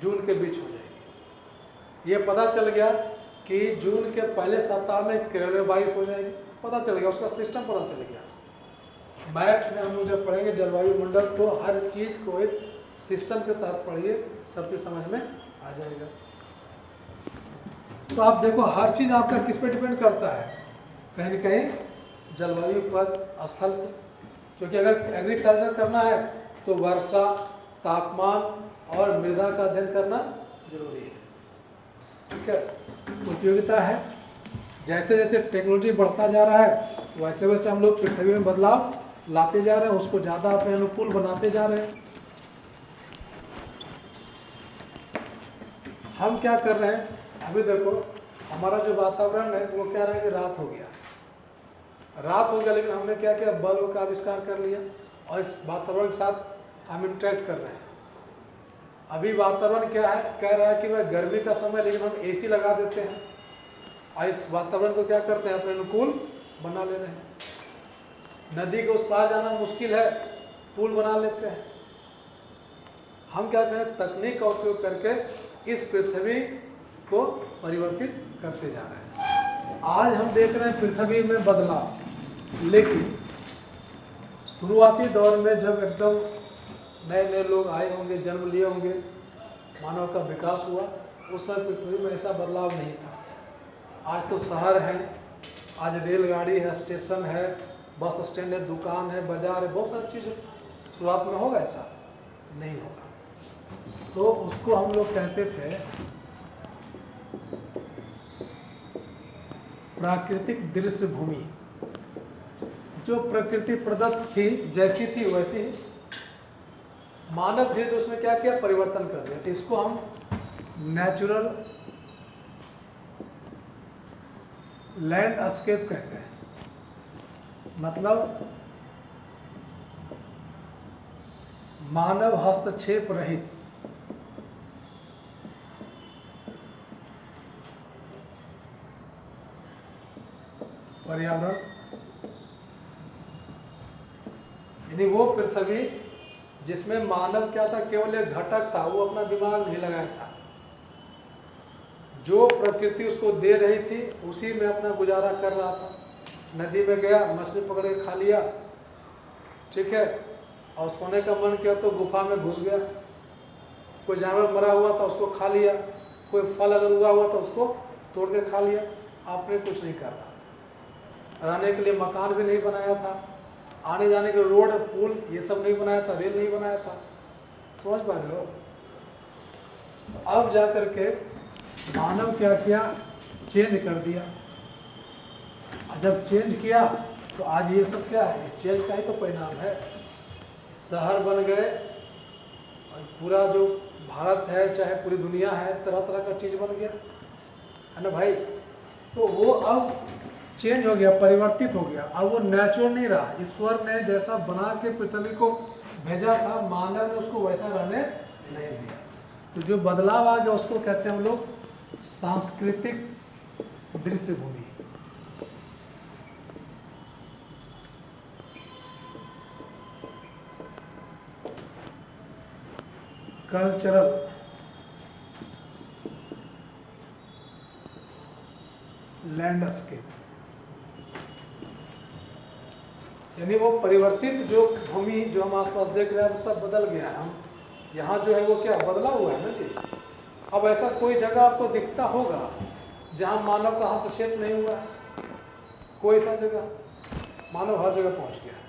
S1: जून के बीच हो जाएगी। ये पता चल गया कि जून के पहले सप्ताह में केरल में बारिश हो जाएगी, पता चल गया, उसका सिस्टम पता चल गया। मैथ में हम लोग जब पढ़ेंगे जलवायु मंडल तो हर चीज़ को एक सिस्टम के तहत पढ़िए, सबकी समझ में आ जाएगा। तो आप देखो हर चीज़ आपका किस पे डिपेंड करता है, कहीं न कहीं जलवायु पर, स्थल पर। क्योंकि अगर एग्रीकल्चर करना है तो वर्षा, तापमान और मृदा का अध्ययन करना जरूरी है। ठीक है, उपयोगिता है। जैसे जैसे टेक्नोलॉजी बढ़ता जा रहा है वैसे वैसे हम लोग पृथ्वी में बदलाव लाते जा रहे हैं, उसको ज़्यादा अपने अनुकूल बनाते जा रहे हैं। हम क्या कर रहे हैं, अभी देखो हमारा जो वातावरण है वो क्या रहा है कि रात हो गया, लेकिन हमने क्या किया, बल्ब का आविष्कार कर लिया और इस वातावरण के साथ हम इंटरेक्ट कर रहे हैं। अभी वातावरण क्या है, कह रहा है कि वह गर्मी का समय, लेकिन हम एसी लगा देते हैं और इस वातावरण को क्या करते हैं, अपने अनुकूल बना ले रहे हैं। नदी के उस पार जाना मुश्किल है, पुल बना लेते हैं। हम क्या करें, तकनीक का उपयोग करके इस पृथ्वी को परिवर्तित करते जा रहे हैं। आज हम देख रहे हैं पृथ्वी में बदलाव, लेकिन शुरुआती दौर में जब एकदम नए नए लोग आए होंगे, जन्म लिए होंगे, मानव का विकास हुआ, उस समय पृथ्वी में ऐसा बदलाव नहीं था। आज तो शहर है, आज रेलगाड़ी है, स्टेशन है, बस स्टैंड है, दुकान है, बाजार है, बहुत सारी चीज़ें। शुरुआत में होगा ऐसा? नहीं होगा। तो उसको हम लोग कहते थे प्राकृतिक दृश्य भूमि। जो प्रकृति प्रदत्त थी, जैसी थी वैसी मानव धीरे उसमें क्या किया, परिवर्तन कर दिया। तो इसको हम नेचुरल लैंडस्केप कहते हैं। मतलब मानव हस्तक्षेप रहित पर्यावरण, यानी वो पृथ्वी जिसमें मानव क्या था, केवल एक घटक था, वो अपना दिमाग नहीं लगाया था। जो प्रकृति उसको दे रही थी उसी में अपना गुजारा कर रहा था। नदी में गया, मछली पकड़ के खा लिया, ठीक है, और सोने का मन किया तो गुफा में घुस गया। कोई जानवर मरा हुआ था उसको खा लिया, कोई फल अगर उगा हुआ था उसको तोड़ के खा लिया। आपने कुछ नहीं कर रहा, रहने के लिए मकान भी नहीं बनाया था, आने जाने के रोड, पुल, ये सब नहीं बनाया था, रेल नहीं बनाया था। समझ पा रहे हो? तो अब जा कर के मानव क्या किया, चेंज कर दिया। और जब चेंज किया तो आज ये सब क्या है, चेंज का ही तो परिणाम है। शहर बन गए, और पूरा जो भारत है चाहे पूरी दुनिया है तरह तरह का चीज़ बन गया, है ना भाई। तो वो अब चेंज हो गया, परिवर्तित हो गया, अब वो नेचुरल नहीं रहा। ईश्वर ने जैसा बना के पृथ्वी को भेजा था, मानव ने उसको वैसा रहने नहीं दिया। तो जो बदलाव आ गया उसको कहते हैं हम लोग सांस्कृतिक दृश्यभूमि। कल्चरल लैंडस्केप, यानी वो परिवर्तित जो भूमि जो हम आसपास देख रहे हैं वो सब बदल गया है। हम यहाँ जो है वो क्या बदला हुआ है ना जी। अब ऐसा कोई जगह आपको दिखता होगा जहाँ मानव का हस्तक्षेप नहीं हुआ है? कोई सा जगह? मानव हर जगह पहुँच गया है।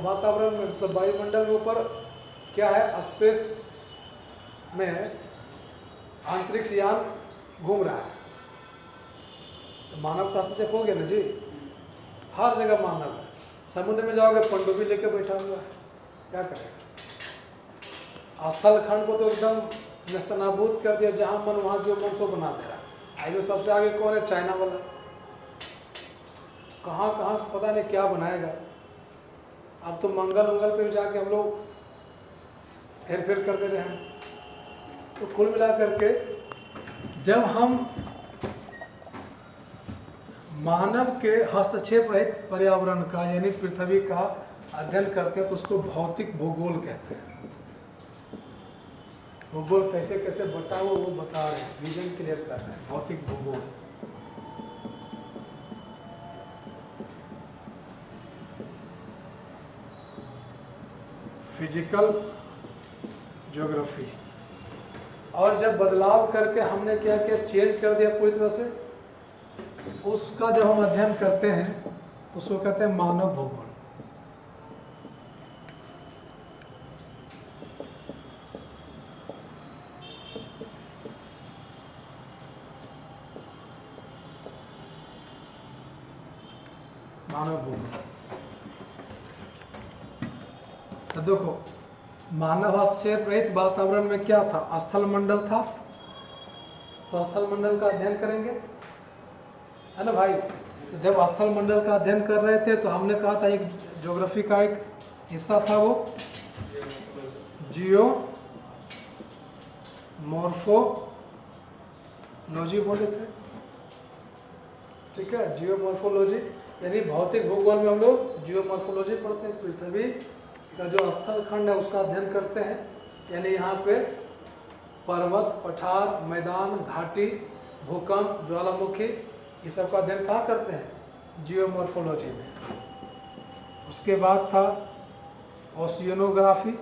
S1: वातावरण में मतलब वायुमंडल में ऊपर क्या है, स्पेस में अंतरिक्ष यान घूम रहा है, तो मानव का हस्तक्षेप हो गया ना जी। हर जगह मानव है। समुद्र में जाओगे पनडुब्बी लेके बैठा हुआ है, क्या करेगा? स्थल खंड को तो एकदम नेस्तनाबूद कर दिया, जहां मन वहां जो मन सो बना दे रहा है। आई सबसे आगे कौन है? चाइना वाला। कहाँ कहाँ पता नहीं क्या बनाएगा। अब तो मंगल उंगल पे जाके हम लोग हेर फेर कर दे रहे हैं। तो कुल मिला करके जब हम मानव के हस्तक्षेप रहित पर्यावरण का यानी पृथ्वी का अध्ययन करते हैं तो उसको भौतिक भूगोल कहते हैं। भूगोल कैसे कैसे बटा वो बता रहे हैं, विजन क्लियर कर रहे हैं। भौतिक भूगोल, फिजिकल ज्योग्राफी। और जब बदलाव करके हमने क्या किया, चेंज कर दिया पूरी तरह से, उसका जब हम अध्ययन करते हैं तो उसको कहते हैं मानव भूगोल। मानव भूगोल। तो देखो, मानव हस्तक्षेप रहित वातावरण में क्या था? स्थल मंडल था, तो स्थल मंडल का अध्ययन करेंगे, है ना भाई। तो जब स्थल मंडल का अध्ययन कर रहे थे तो हमने कहा था एक ज्योग्राफी का एक हिस्सा था वो जियो मॉर्फोलॉजी बोले थे, ठीक है। जियो मॉर्फोलॉजी यानी भौतिक भूगोल में हम लोग जियो मॉर्फोलॉजी पढ़ते हैं। पृथ्वी का जो स्थल खंड है उसका अध्ययन करते हैं, यानी यहाँ पे पर्वत, पठार, मैदान, घाटी, भूकंप, ज्वालामुखी, ये सब का अध्ययन कहाँ करते हैं? जियोमॉर्फोलॉजी में। उसके बाद था ओशियनोग्राफी,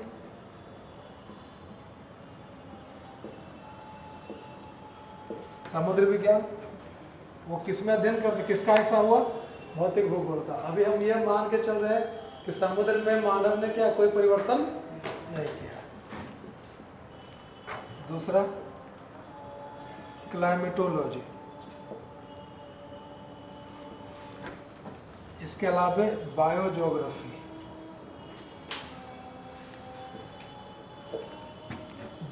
S1: समुद्र विज्ञान। वो किसमें अध्ययन करते, किसका हिस्सा हुआ? भौतिक भूगोल का। अभी हम ये मान के चल रहे हैं कि समुद्र में मानव ने क्या कोई परिवर्तन नहीं किया। दूसरा क्लाइमेटोलॉजी, इसके अलावा बायोज्योग्राफी,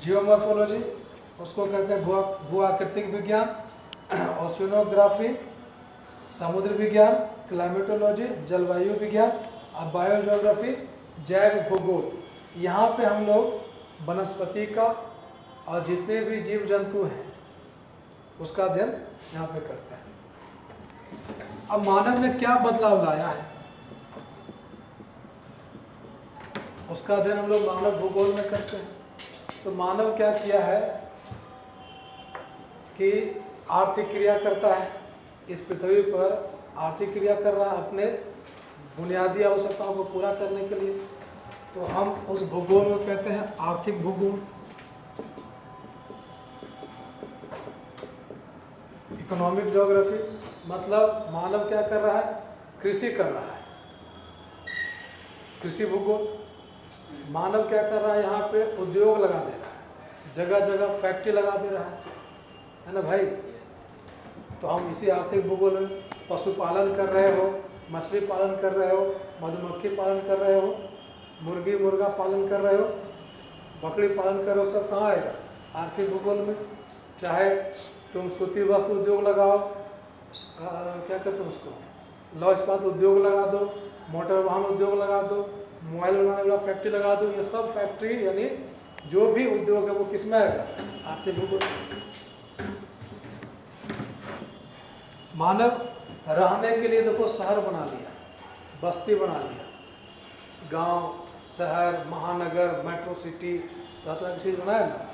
S1: जियोमॉर्फोलॉजी उसको कहते हैं भू आकृतिक विज्ञान, ओशियनोग्राफी समुद्र विज्ञान, क्लाइमेटोलॉजी जलवायु विज्ञान, और बायोज्योग्राफी जैव भूगोल। यहाँ पे हम लोग वनस्पति का और जितने भी जीव जंतु हैं उसका अध्ययन यहाँ पे करते हैं। अब मानव ने क्या बदलाव लाया है उसका अध्ययन हम लोग मानव भूगोल में करते हैं। तो मानव क्या किया है कि आर्थिक क्रिया करता है, इस पृथ्वी पर आर्थिक क्रिया कर रहा है अपने बुनियादी आवश्यकताओं को पूरा करने के लिए। तो हम उस भूगोल को कहते हैं आर्थिक भूगोल। इकोनॉमिक ज्योग्राफी मतलब मानव क्या कर रहा है? कृषि कर रहा है, कृषि भूगोल। मानव क्या कर रहा है? यहाँ पे उद्योग लगा दे रहा है, जगह जगह फैक्ट्री लगा दे रहा है ना भाई। तो हम इसी आर्थिक भूगोल में पशुपालन कर रहे हो, मछली पालन कर रहे हो, मधुमक्खी पालन कर रहे हो, मुर्गी मुर्गा पालन कर रहे हो, बकरी पालन कर रहे हो, सब कहाँ आएगा? आर्थिक भूगोल में। चाहे तुम सूती वस्त्र उद्योग लगाओ, क्या कहते हैं उसको, लौह इस्पात उद्योग लगा दो, मोटर वाहन उद्योग लगा दो, मोबाइल बनाने वाला फैक्ट्री लगा दो, ये सब फैक्ट्री यानी जो भी उद्योग है वो किस में आएगा? आर्थिक भूगोल। मानव रहने के लिए देखो शहर बना लिया, बस्ती बना लिया, गांव, शहर, महानगर, मेट्रो सिटी, तरह तरह की चीज़ बनाया ना,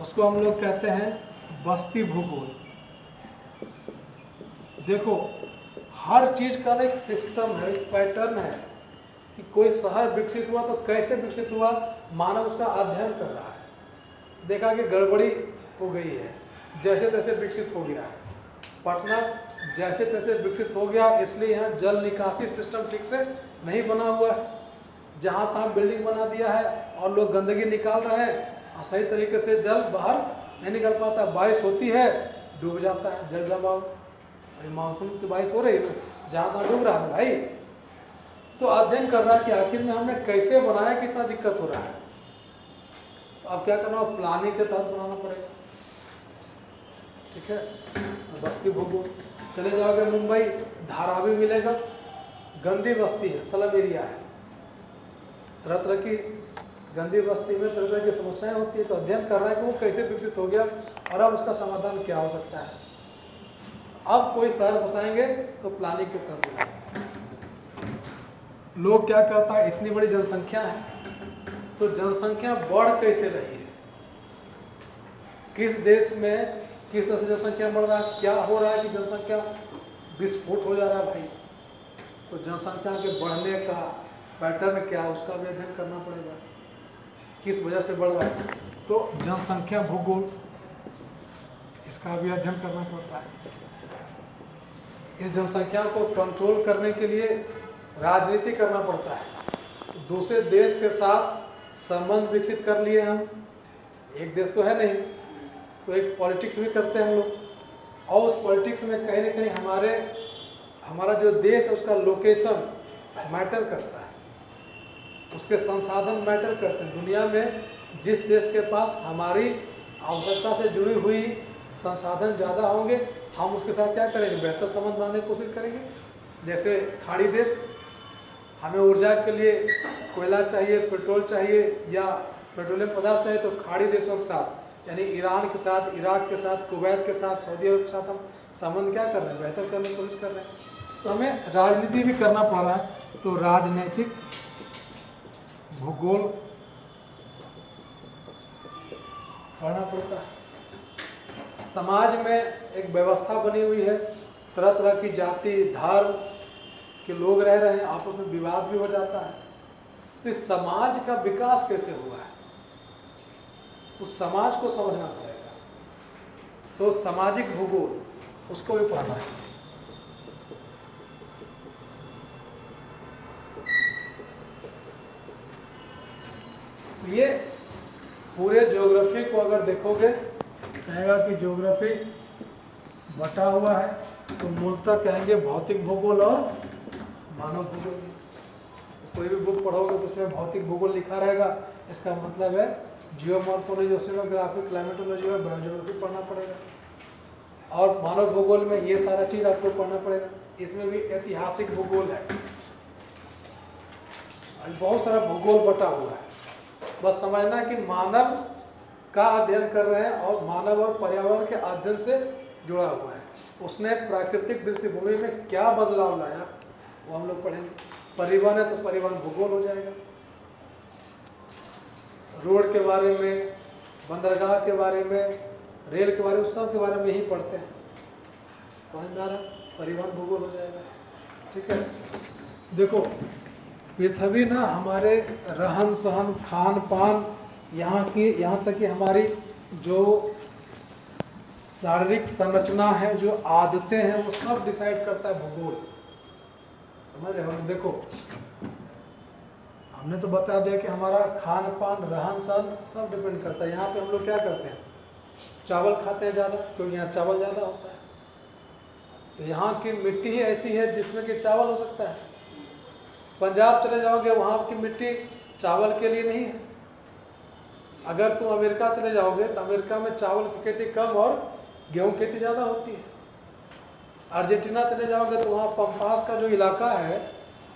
S1: उसको हम लोग कहते हैं बस्ती भूगोल। देखो हर चीज़ का ना एक सिस्टम है, एक पैटर्न है कि कोई शहर विकसित हुआ तो कैसे विकसित हुआ, मानव उसका अध्ययन कर रहा है। देखा कि गड़बड़ी हो गई है, जैसे तैसे विकसित हो गया है। पटना जैसे तैसे विकसित हो गया, इसलिए यहाँ जल निकासी सिस्टम ठीक से नहीं बना हुआ है। जहाँ तहाँ बिल्डिंग बना दिया है और लोग गंदगी निकाल रहे हैं और सही तरीके से जल बाहर नहीं निकल पाता। बारिश होती है, डूब जाता है, जल जमाव। मानसून की बारिश हो रही है, जहाँ तहाँ डूब रहा है भाई। तो अध्ययन कर रहा है कि आखिर में हमने कैसे बनाया, कितना दिक्कत हो रहा है। तो अब क्या करना है, प्लानिंग के तहत बनाना पड़ेगा। ठीक है, बस्ती भूगोल। चले जाओगे मुंबई, धारावी मिलेगा, गंदी बस्ती है, स्लम एरिया है, तरह तरह की गंदी बस्ती में तरह तरह की समस्याएं होती है। तो अध्ययन कर रहा है कि वो कैसे विकसित हो गया और अब उसका समाधान क्या हो सकता है। अब कोई शहर बसाएंगे तो प्लानिंग के तहत बनाएंगे। लोग क्या करता है, इतनी बड़ी जनसंख्या है तो जनसंख्या बढ़ कैसे रही है, किस देश में किस तरह से जनसंख्या बढ़ रहा है, क्या हो रहा है कि जनसंख्या विस्फोट हो जा रहा है भाई। तो जनसंख्या के बढ़ने का पैटर्न क्या है, उसका भी अध्ययन करना पड़ेगा, किस वजह से बढ़ रहा है। तो जनसंख्या भूगोल, इसका भी अध्ययन करना पड़ता है। इस जनसंख्या को कंट्रोल करने के लिए राजनीति करना पड़ता है। दूसरे देश के साथ संबंध विकसित कर लिए हम, एक देश तो है नहीं, तो एक पॉलिटिक्स भी करते हैं हम लोग। और उस पॉलिटिक्स में कहीं ना कहीं हमारा जो देश है उसका लोकेशन मैटर करता है, उसके संसाधन मैटर करते हैं। दुनिया में जिस देश के पास हमारी आवश्यकता से जुड़ी हुई संसाधन ज़्यादा होंगे, हम उसके साथ क्या करेंगे, बेहतर संबंध बनाने की कोशिश करेंगे। जैसे खाड़ी देश, हमें ऊर्जा के लिए कोयला चाहिए, पेट्रोल चाहिए या पेट्रोलियम पदार्थ चाहिए, तो खाड़ी देशों के साथ यानी ईरान के साथ, इराक के साथ, कुवैत के साथ, सऊदी अरब के साथ हम संबंध क्या कर रहे हैं, बेहतर करने की कोशिश कर रहे हैं। तो हमें राजनीति भी करना पड़ रहा है। तो राजनीतिक भूगोल पढ़ना पड़ता है। समाज में एक व्यवस्था बनी हुई है, तरह तरह की जाति धर्म के लोग रह रहे हैं, आपस में विवाद भी हो जाता है। तो इस समाज का विकास कैसे हुआ है, उस समाज को समझना पड़ेगा। तो सामाजिक भूगोल, उसको भी पढ़ना है। ये पूरे ज्योग्राफी को अगर देखोगे, कहेगा कि ज्योग्राफी बटा हुआ है, तो मूलतः कहेंगे भौतिक भूगोल और मानव भूगोल। कोई भी बुक पढ़ोगे तो उसमें भौतिक भूगोल लिखा रहेगा, इसका मतलब है जियोमॉर्फोलॉजी, ओशिनोग्राफी, क्लाइमेटोलॉजी और बायोज्योग्राफी पढ़ना पड़ेगा। और मानव भूगोल में ये सारा चीज़ आपको पढ़ना पड़ेगा। इसमें भी ऐतिहासिक भूगोल है, बहुत सारा भूगोल बटा हुआ है। बस समझना कि मानव का अध्ययन कर रहे हैं और मानव और पर्यावरण के अध्ययन से जुड़ा हुआ है। उसने प्राकृतिक दृश्यभूमि में क्या बदलाव लाया, वो हम लोग पढ़ेंगे। परिवहन है तो परिवहन भूगोल हो जाएगा। रोड के बारे में, बंदरगाह के बारे में, रेल के बारे में, सब के बारे में ही पढ़ते हैं, समझ में आ रहा, परिवहन भूगोल हो जाएगा। ठीक है, देखो पृथ्वी ना हमारे रहन सहन, खान पान, यहाँ तक कि हमारी जो शारीरिक संरचना है, जो आदतें हैं, वो सब डिसाइड करता है भूगोल। समझ रहे हो? देखो हमने तो बता दिया कि हमारा खान पान, रहन सहन सब डिपेंड करता है। यहाँ पे हम लोग क्या करते हैं, चावल खाते हैं ज़्यादा, क्योंकि यहाँ चावल ज़्यादा होता है। तो यहाँ की मिट्टी ही ऐसी है जिसमें कि चावल हो सकता है। पंजाब चले जाओगे, वहाँ की मिट्टी चावल के लिए नहीं है। अगर तुम अमेरिका चले जाओगे तो अमेरिका में चावल की खेती कम और गेहूं की खेती ज़्यादा होती है। अर्जेंटीना चले जाओगे तो वहाँ पंपास का जो इलाका है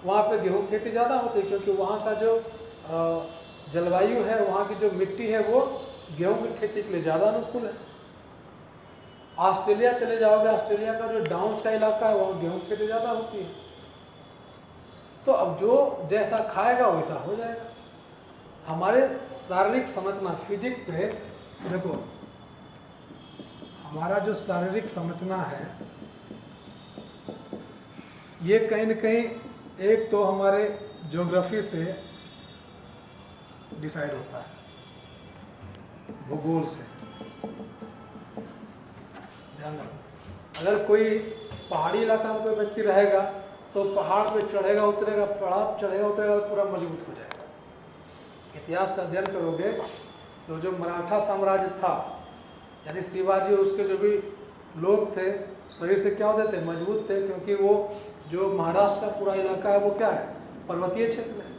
S1: वहाँ पे गेहूं की खेती ज़्यादा होती है, क्योंकि वहाँ का जो जलवायु है, वहाँ की जो मिट्टी है वो गेहूं की खेती के लिए ज़्यादा अनुकूल है। ऑस्ट्रेलिया चले जाओगे, ऑस्ट्रेलिया का जो डाउन्स का इलाका है वहाँ गेहूं की खेती ज़्यादा होती है। तो अब जो जैसा खाएगा वैसा हो जाएगा। हमारे शारीरिक संरचना फिजिक पे देखो, हमारा जो शारीरिक संरचना है ये कहीं न कहीं एक तो हमारे ज्योग्राफी से डिसाइड होता है, भूगोल से। ध्यान रखो, अगर कोई पहाड़ी इलाका में कोई व्यक्ति रहेगा तो पहाड़ पे चढ़ेगा उतरेगा, पहाड़ चढ़ेगा उतरेगा तो पूरा मजबूत हो जाएगा। इतिहास का अध्ययन करोगे तो जो मराठा साम्राज्य था, यानी शिवाजी और उसके जो भी लोग थे, शरीर से क्या होते थे, मजबूत थे, क्योंकि वो जो महाराष्ट्र का पूरा इलाका है वो क्या है, पर्वतीय क्षेत्र है।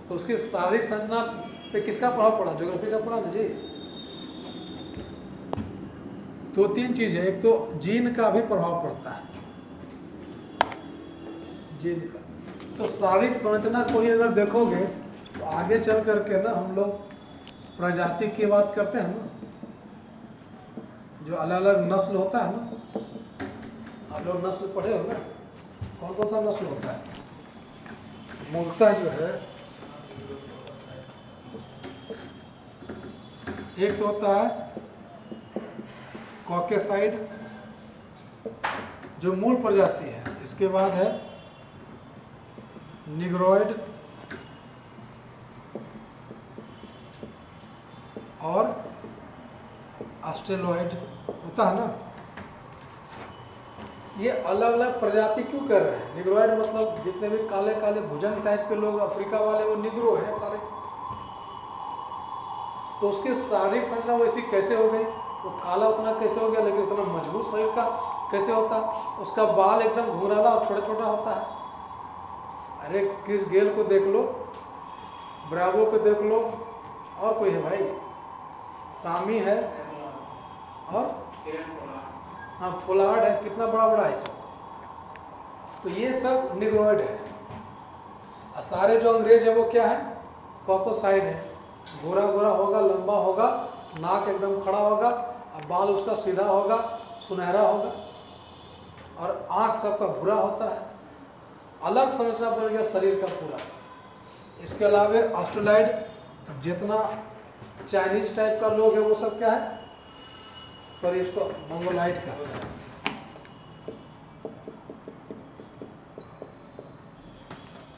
S1: तो उसकी शारीरिक संरचना पे किसका प्रभाव पड़ा, ज्योग्राफी का पड़ा ना जी। दो तीन चीज है, एक तो जीन का भी प्रभाव पड़ता है, जीन का। तो शारीरिक संरचना को ही अगर देखोगे तो आगे चल करके ना हम लोग प्रजाति की बात करते हैं ना, जो अलग अलग नस्ल होता है ना, आप लोग नस्ल पढ़े हो ना, कौन कौन सा नस्ल होता है। मूलतः जो है एक तो होता है कॉकेसाइड जो मूल प्रजाति है, इसके बाद है निग्रोइड और ऑस्ट्रेलॉइड होता है ना। ये अलग अलग प्रजाति क्यों कर रहे हैं। निग्रोइड मतलब जितने भी काले काले भुजंग टाइप के लोग अफ्रीका वाले वो निग्रो हैं सारे। तो उसकी शारीरिक संरचना वैसी कैसे हो गई, वो काला उतना कैसे हो गया, लेकिन इतना मजबूत शरीर का कैसे होता। उसका बाल एकदम घुंघराला और छोटा छोटा होता है। अरे क्रिस गेल को देख लो, ब्रावो को देख लो, और कोई है भाई, सामी है, और हाँ पोलार्ड है, कितना बड़ा बड़ा है सब। तो ये सब निग्रोइड है। और सारे जो अंग्रेज है वो क्या है, कॉकोसाइड है। गोरा गोरा होगा, लंबा होगा, नाक एकदम खड़ा होगा, और बाल उसका सीधा होगा, सुनहरा होगा, और आँख सबका भूरा होता है। अलग संरचना बन गया शरीर का पूरा। इसके अलावा ऑस्ट्रेलॉइड जितना चाइनीज टाइप का लोग है वो सब क्या है, सॉरी इसको मंगोलाइड कहते हैं।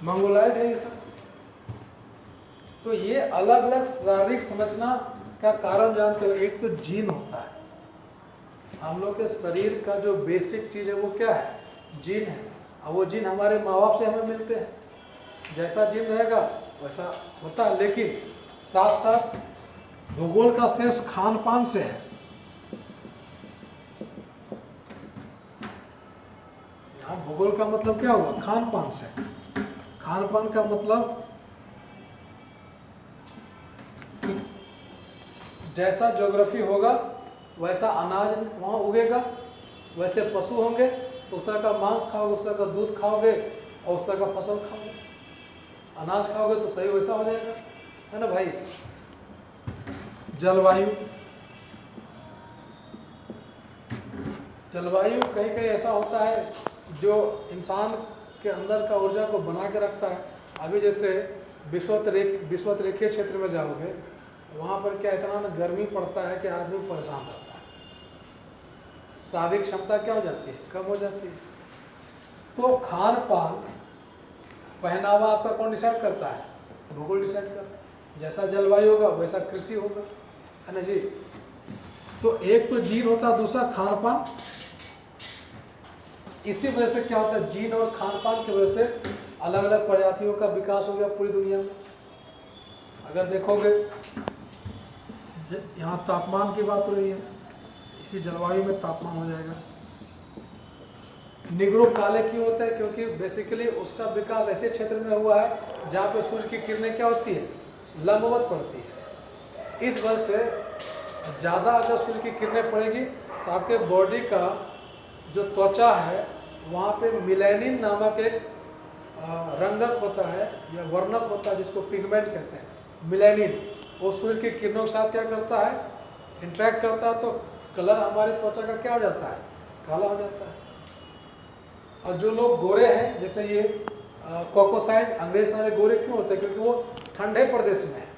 S1: मंगोलाइड है ये सब। तो ये अलग अलग शारीरिक संरचना का कारण जानते हो, एक तो जीन होता है। हम लोग के शरीर का जो बेसिक चीज है वो क्या है, जीन है। और वो जीन हमारे माँ बाप से हमें मिलते हैं। जैसा जीन रहेगा वैसा होता है, लेकिन साथ साथ भूगोल का शेष खान पान से है। यहाँ भूगोल का मतलब क्या हुआ, खान पान से। खान पान का मतलब जैसा ज्योग्राफी होगा वैसा अनाज वहाँ उगेगा, वैसे पशु होंगे तो उस तरह का मांस खाओगे, उस तरह का दूध खाओगे, और उस तरह का फसल खाओगे। अनाज खाओगे तो सही वैसा हो जाएगा, है ना भाई। जलवायु, जलवायु कहीं कहीं ऐसा होता है जो इंसान के अंदर का ऊर्जा को बना के रखता है। अभी जैसे विषुवत रेखीय क्षेत्र में जाओगे, वहाँ पर क्या इतना ना गर्मी पड़ता है कि आदमी परेशान रहता है, शारीरिक क्षमता क्या हो जाती है, कम हो जाती है। तो खान पान पहनावा आपका कौन डिसाइड करता है, भूगोल डिसाइड करता है। जैसा जलवायु होगा वैसा कृषि होगा, है ना जी। तो एक तो जीन होता है, दूसरा खान पान। इसी वजह से क्या होता है, जीन और खान पान की वजह से अलग अलग प्रजातियों का विकास हो गया पूरी दुनिया में। अगर देखोगे यहाँ तापमान की बात हो रही है, इसी जलवायु में तापमान हो जाएगा। निग्रो काले क्यों होते हैं? क्योंकि बेसिकली उसका विकास ऐसे क्षेत्र में हुआ है जहाँ पे सूर्य की किरणें क्या होती है, लंबवत पड़ती है। इस वजह से ज़्यादा अगर सूर्य की किरणें पड़ेगी तो आपके बॉडी का जो त्वचा है वहाँ पे मिलेनिन नामक एक रंगक होता है या वर्णक होता है जिसको पिगमेंट कहते हैं। मिलेनिन वो सूर्य की किरणों के साथ क्या करता है, इंटरेक्ट करता है, तो कलर हमारे त्वचा का क्या हो जाता है, काला हो जाता है। और जो लोग गोरे हैं, जैसे ये कोकोसाइड, अंग्रेज सारे गोरे क्यों होते हैं? क्योंकि वो ठंडे प्रदेश में है,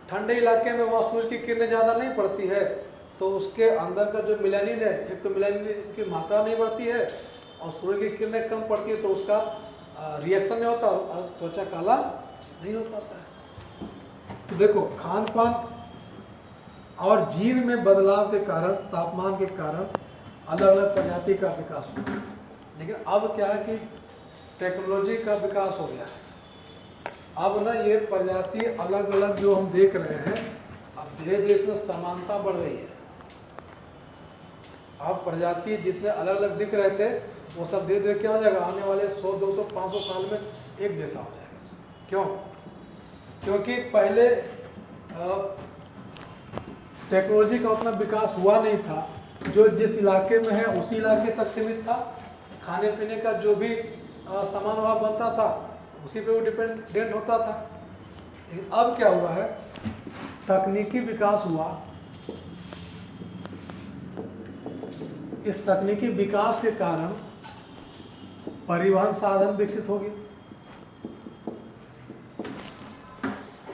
S1: ठंडे इलाके में वहाँ सूर्य की किरणें ज़्यादा नहीं पड़ती है, तो उसके अंदर का जो मिलेनिन है, एक तो मिलेनिन की मात्रा नहीं बढ़ती है और सूर्य की किरणें कम पड़ती है, तो उसका रिएक्शन नहीं होता और त्वचा काला नहीं हो पाता है। तो देखो, खान पान और जीन में बदलाव के कारण, तापमान के कारण अलग अलग प्रजाति का विकास हुआ। लेकिन अब क्या है कि टेक्नोलॉजी का विकास हो गया है। अब ना ये प्रजाति अलग अलग जो हम देख रहे हैं, अब धीरे धीरे इसमें समानता बढ़ रही है। अब प्रजाति जितने अलग अलग दिख रहे थे वो सब धीरे धीरे क्या हो जाएगा, आने वाले 100, 200, 500 साल में एक जैसा हो जाएगा। क्यों? क्योंकि पहले टेक्नोलॉजी का उतना विकास हुआ नहीं था, जो जिस इलाके में है उसी इलाके तक सीमित था। खाने पीने का जो भी सामान वहाँ बनता था उसी पे वो डिपेंडेंट होता था। लेकिन अब क्या हुआ है, तकनीकी विकास हुआ। इस तकनीकी विकास के कारण परिवहन साधन विकसित हो गए।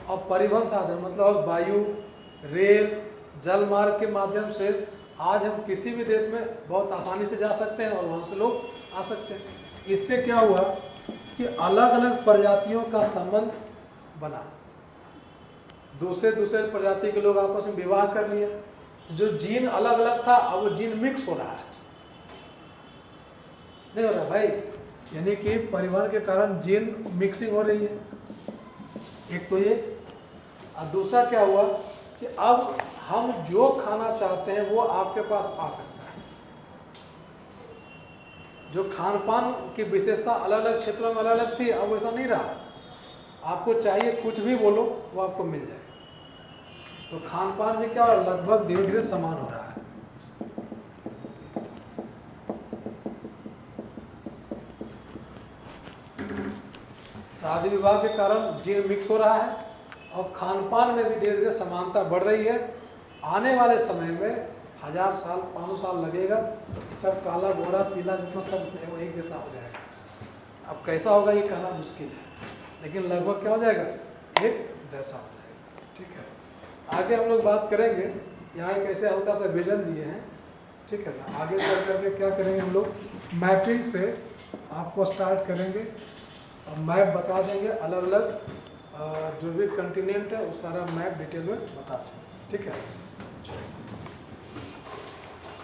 S1: और परिवहन साधन मतलब वायु, रेल, जल मार्ग के माध्यम से आज हम किसी भी देश में बहुत आसानी से जा सकते हैं और वहाँ से लोग आ सकते हैं। इससे क्या हुआ कि अलग अलग प्रजातियों का संबंध बना, दूसरे प्रजाति के लोग आपस में विवाह कर लिया। जो जीन अलग अलग था अब वो जीन मिक्स हो रहा है, नहीं हो रहा भाई, यानी कि परिवहन के कारण जीन मिक्सिंग हो रही है, एक तो ये। और दूसरा क्या हुआ कि अब हम जो खाना चाहते हैं वो आपके पास आ सकता है। जो खान पान की विशेषता अलग अलग क्षेत्रों में अलग अलग थी, अब वैसा नहीं रहा। आपको चाहिए कुछ भी बोलो वो आपको मिल जाए। तो खान पान भी क्या हो रहा है, लगभग धीरे धीरे समान हो रहा है। शादी विवाह के कारण जीन मिक्स हो रहा है और खान पान में भी धीरे धीरे समानता बढ़ रही है। आने वाले समय में 1000 साल 500 साल लगेगा, सब काला गोरा पीला जितना सब एक जैसा हो जाएगा। अब कैसा होगा ये कहना मुश्किल है, लेकिन लगभग क्या हो जाएगा, एक जैसा हो जाएगा। ठीक है, आगे हम लोग बात करेंगे। यहाँ एक ऐसे हल्का सा विजन दिए हैं, ठीक है ना। आगे चल करके क्या करेंगे हम लोग, मैपिंग से आपको स्टार्ट करेंगे और मैप बता देंगे। अलग अलग जो भी कंटिनेंट है वो सारा मैप डिटेल में बता देंगे। ठीक है।